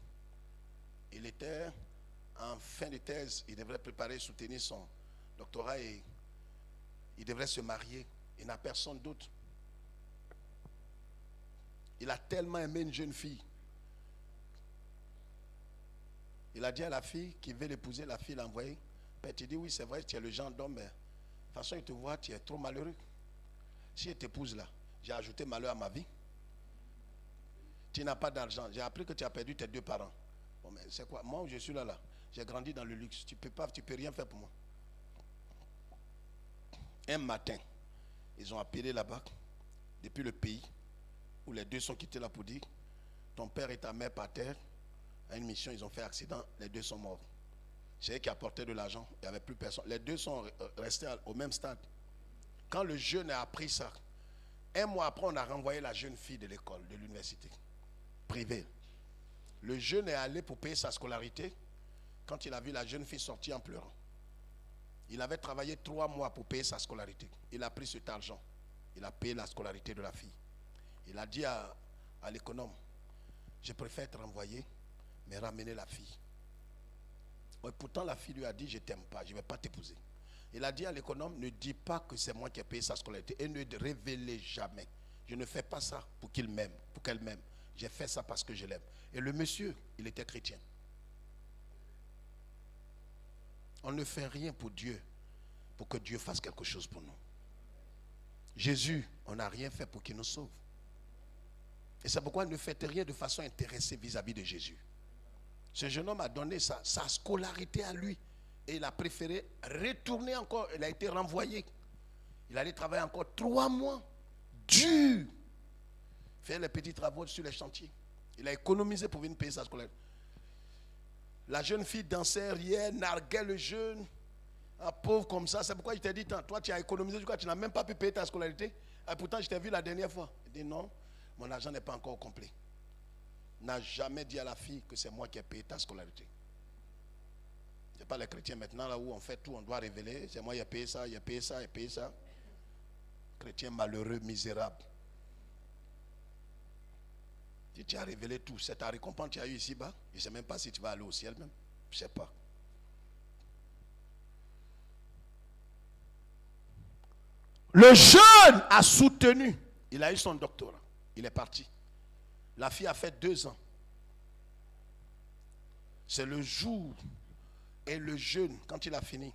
Il était en fin de thèse, il devrait préparer, soutenir son doctorat et il devrait se marier. Il n'a personne d'autre. Il a tellement aimé une jeune fille. Il a dit à la fille qui veut l'épouser, la fille l'a envoyé. Ben, tu dis oui, c'est vrai, tu es le genre d'homme, mais de toute façon, il te voit, tu es trop malheureux. Si elle t'épouse là, j'ai ajouté malheur à ma vie. Tu n'as pas d'argent. J'ai appris que tu as perdu tes 2 parents. Bon, mais c'est quoi? Moi, je suis là. J'ai grandi dans le luxe. Tu peux rien faire pour moi. Un matin, ils ont appelé là-bas, depuis le pays, où les 2 sont quittés là pour dire, ton père et ta mère par terre, à une mission, ils ont fait accident, les 2 sont morts. C'est eux qui apportaient de l'argent, il n'y avait plus personne. Les 2 sont restés au même stade. Quand le jeune a appris ça, 1 mois après, on a renvoyé la jeune fille de l'école, de l'université privée. Le jeune est allé pour payer sa scolarité quand il a vu la jeune fille sortir en pleurant. Il avait travaillé 3 mois pour payer sa scolarité. Il a pris cet argent. Il a payé la scolarité de la fille. Il a dit à l'économe, je préfère te renvoyer, mais ramener la fille. Et pourtant la fille lui a dit, je ne t'aime pas, je ne vais pas t'épouser. Il a dit à l'économe, ne dis pas que c'est moi qui ai payé sa scolarité et ne révélez jamais. Je ne fais pas ça pour qu'il m'aime, pour qu'elle m'aime. J'ai fait ça parce que je l'aime. Et le monsieur, il était chrétien. On ne fait rien pour Dieu, pour que Dieu fasse quelque chose pour nous. Jésus, on n'a rien fait pour qu'il nous sauve. Et c'est pourquoi ne faites rien de façon intéressée vis-à-vis de Jésus. Ce jeune homme a donné sa scolarité à lui. Et il a préféré retourner encore. Il a été renvoyé. Il allait travailler encore 3 mois. Dur. Faire les petits travaux sur les chantiers. Il a économisé pour venir payer sa scolarité. La jeune fille dansait, riait, narguait le jeune. Un pauvre comme ça. C'est pourquoi je t'ai dit, toi tu as économisé, tu n'as même pas pu payer ta scolarité. Et pourtant je t'ai vu la dernière fois. Il dit non, mon argent n'est pas encore complet. N'a jamais dit à la fille que c'est moi qui ai payé ta scolarité. Ce n'est pas les chrétiens maintenant là où on fait tout, on doit révéler. C'est moi qui ai payé ça, il a payé ça, il a payé ça. Chrétien malheureux, misérable. Si tu as révélé tout, c'est ta récompense que tu as eu ici-bas. Je ne sais même pas si tu vas aller au ciel même. Je ne sais pas. Le jeune a soutenu Il a eu son doctorat. Il est parti. La fille a fait 2 ans. C'est le jour et le jeune, quand il a fini,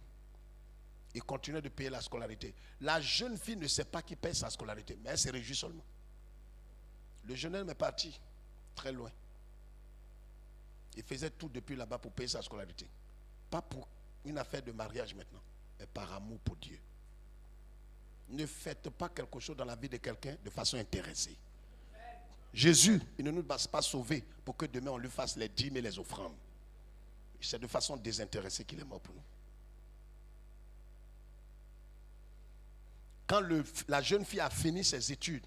il continue de payer la scolarité. La jeune fille ne sait pas qui paye sa scolarité, mais elle se réjouit seulement. Le jeune homme est parti très loin. Il faisait tout depuis là-bas pour payer sa scolarité. Pas pour une affaire de mariage maintenant, mais par amour pour Dieu. Ne faites pas quelque chose dans la vie de quelqu'un de façon intéressée. Jésus, il ne nous va pas sauver pour que demain on lui fasse les dîmes et les offrandes. C'est de façon désintéressée qu'il est mort pour nous. Quand la jeune fille a fini ses études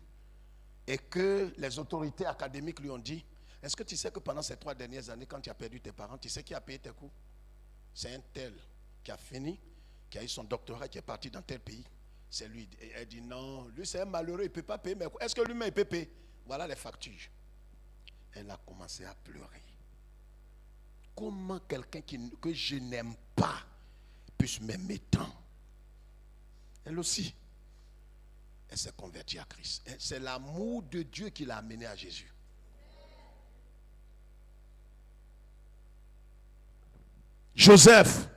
et que les autorités académiques lui ont dit, est-ce que tu sais que pendant ces 3 dernières années, quand tu as perdu tes parents, tu sais qui a payé tes cours? C'est un tel qui a fini, qui a eu son doctorat, qui est parti dans tel pays. C'est lui. Et elle dit non, lui c'est un malheureux, il ne peut pas payer mes cours. Est-ce que lui-même il peut payer? Voilà les factures. Elle a commencé à pleurer. Comment quelqu'un que je n'aime pas puisse m'aimer tant? Elle aussi, elle s'est convertie à Christ. C'est l'amour de Dieu qui l'a amenée à Jésus. Joseph,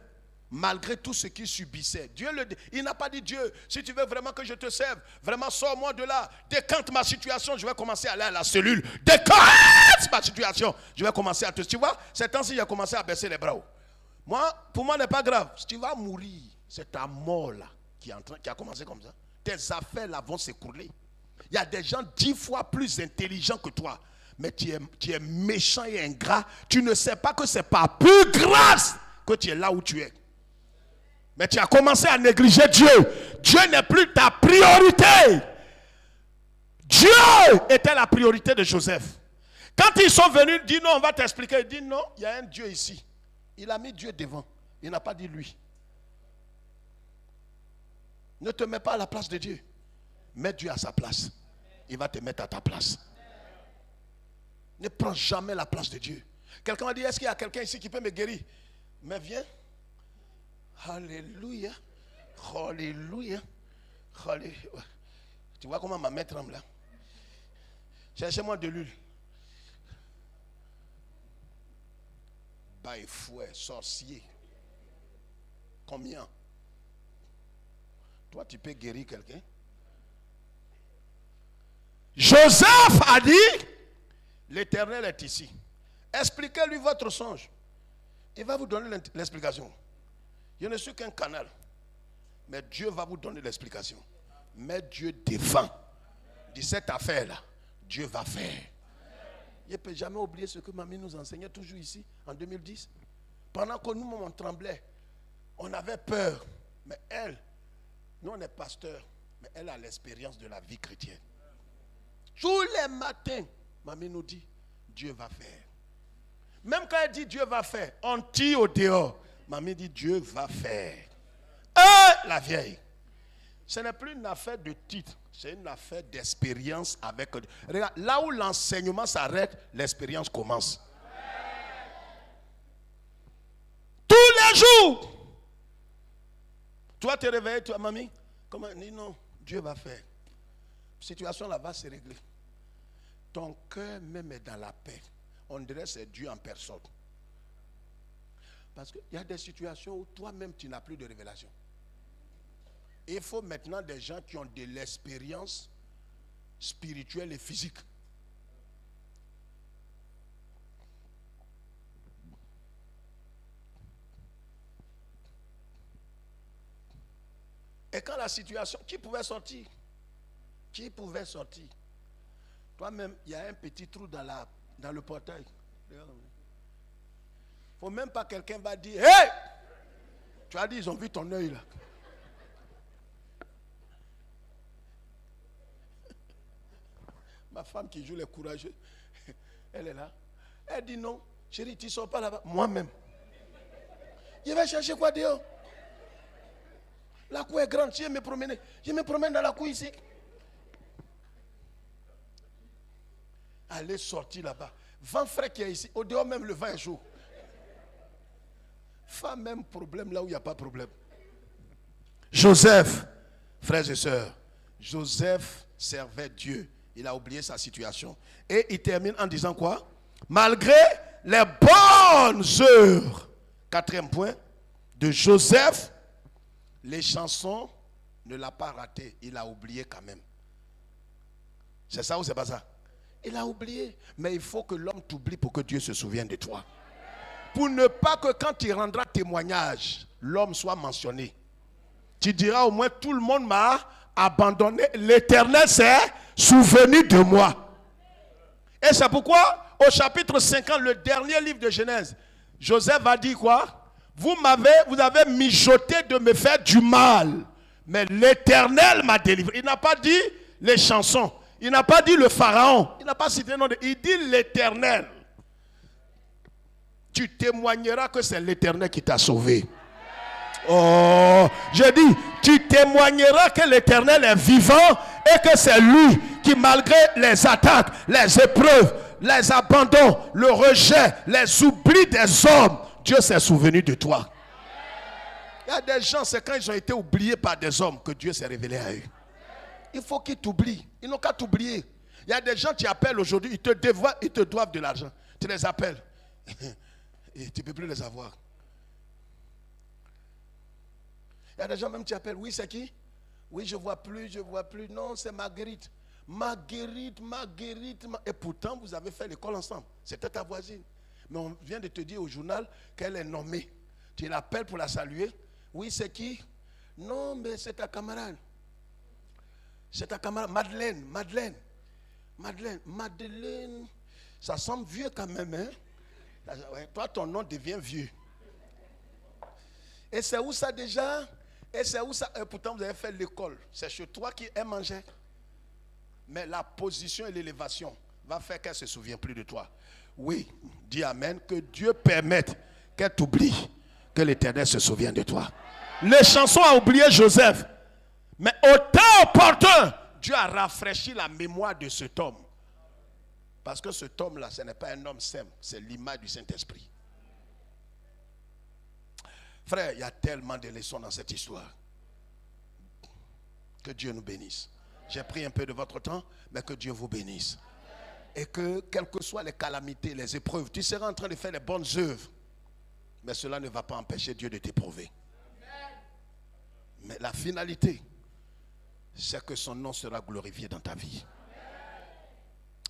malgré tout ce qu'il subissait, il n'a pas dit Dieu, si tu veux vraiment que je te serve, vraiment sors-moi de là, décante ma situation, je vais commencer à aller à la cellule, décante ma situation, je vais commencer à te... Tu vois, ces temps-ci, il a commencé à baisser les bras. Pour moi, n'est pas grave. Si tu vas mourir, c'est ta mort là qui a commencé comme ça. Tes affaires là vont s'écrouler. Il y a des gens 10 fois plus intelligents que toi, mais tu es méchant et ingrat. Tu ne sais pas que c'est par pure grâce que tu es là où tu es. Mais tu as commencé à négliger Dieu. Dieu n'est plus ta priorité. Dieu était la priorité de Joseph. Quand ils sont venus dire non, on va t'expliquer. Il dit non, il y a un Dieu ici. Il a mis Dieu devant. Il n'a pas dit lui. Ne te mets pas à la place de Dieu. Mets Dieu à sa place. Il va te mettre à ta place. Ne prends jamais la place de Dieu. Quelqu'un m'a dit, est-ce qu'il y a quelqu'un ici qui peut me guérir? Mais viens. Alléluia. Alléluia. Alléluia. Tu vois comment ma main tremble là? Cherchez-moi de l'huile. Bail fouet, sorcier. Combien? Toi, tu peux guérir quelqu'un? Joseph a dit, l'Éternel est ici. Expliquez-lui votre songe. Il va vous donner l'explication. Je ne suis qu'un canal. Mais Dieu va vous donner l'explication. Mais Dieu défend. Dit cette affaire-là, Dieu va faire. Je ne peux jamais oublier ce que mamie nous enseignait toujours ici, en 2010. Pendant que nous, on tremblait, on avait peur. Mais elle, nous on est pasteurs, mais elle a l'expérience de la vie chrétienne. Tous les matins, mamie nous dit, Dieu va faire. Même quand elle dit Dieu va faire, on tire au dehors. Mamie dit Dieu va faire. La vieille. Ce n'est plus une affaire de titre, c'est une affaire d'expérience avec Dieu. Regarde, là où l'enseignement s'arrête, l'expérience commence. Tous les jours. Toi, tu es réveillé, toi, mamie. Comment dit non, Dieu va faire. La situation là va se régler. Ton cœur même est dans la paix. On dirait que c'est Dieu en personne. Parce qu'il y a des situations où toi-même tu n'as plus de révélation. Et il faut maintenant des gens qui ont de l'expérience spirituelle et physique. Et quand la situation, qui pouvait sortir? Qui pouvait sortir? Toi-même, il y a un petit trou dans le portail. Il ne faut même pas quelqu'un va dire, hey! Tu as dit, ils ont vu ton œil là. Ma femme qui joue les courageux, elle est là. Elle dit non, chérie, tu ne sors pas là-bas. Moi-même. Je vais chercher quoi dehors? La cour est grande, je vais me promener. Je me promène dans la cour ici. Allez sortir là-bas. Vent frais qui est ici. Au dehors même le vent est chaud. Pas même problème là où il n'y a pas de problème. Joseph, frères et sœurs, Joseph servait Dieu. Il a oublié sa situation. Et il termine en disant quoi? Malgré les bonnes heures, 4e point, de Joseph, les chansons ne l'a pas raté. Il a oublié quand même. C'est ça ou c'est pas ça? Il a oublié. Mais il faut que l'homme t'oublie pour que Dieu se souvienne de toi. Pour ne pas que quand il rendra témoignage, l'homme soit mentionné. Tu diras au moins tout le monde m'a abandonné. L'Éternel s'est souvenu de moi. Et c'est pourquoi au chapitre 50, le dernier livre de Genèse, Joseph a dit quoi? Vous avez mijoté de me faire du mal. Mais l'Éternel m'a délivré. Il n'a pas dit les chansons. Il n'a pas dit le pharaon. Il n'a pas cité le nom de... Il dit l'Éternel. Tu témoigneras que c'est l'Éternel qui t'a sauvé. Oh, je dis, tu témoigneras que l'Éternel est vivant et que c'est lui qui, malgré les attaques, les épreuves, les abandons, le rejet, les oublis des hommes, Dieu s'est souvenu de toi. Il y a des gens, c'est quand ils ont été oubliés par des hommes que Dieu s'est révélé à eux. Il faut qu'ils t'oublient. Ils n'ont qu'à t'oublier. Il y a des gens qui appellent aujourd'hui, ils te doivent de l'argent. Tu les appelles. Et tu ne peux plus les avoir. Il y a des gens même qui appellent. Oui, c'est qui? Oui, je ne vois plus. Non, c'est Marguerite. Marguerite. Et pourtant, vous avez fait l'école ensemble. C'était ta voisine. Mais on vient de te dire au journal qu'elle est nommée. Tu l'appelles pour la saluer. Oui, c'est qui? Non, mais c'est ta camarade. C'est ta camarade. Madeleine. Ça semble vieux quand même, hein? Toi, ton nom devient vieux. Et c'est où ça déjà? Et c'est où ça? Et pourtant, vous avez fait l'école. C'est chez toi qui aime manger. Mais la position et l'élévation va faire qu'elle ne se souvient plus de toi. Oui, dis Amen. Que Dieu permette qu'elle t'oublie. Que l'Éternel se souvienne de toi. Les chansons ont oublié Joseph. Mais au temps opportun, Dieu a rafraîchi la mémoire de cet homme. Parce que cet homme-là, ce n'est pas un homme simple. C'est l'image du Saint-Esprit. Frère, il y a tellement de leçons dans cette histoire. Que Dieu nous bénisse. J'ai pris un peu de votre temps, mais que Dieu vous bénisse. Et que, quelles que soient les calamités, les épreuves, tu seras en train de faire les bonnes œuvres. Mais cela ne va pas empêcher Dieu de t'éprouver. Mais la finalité, c'est que son nom sera glorifié dans ta vie.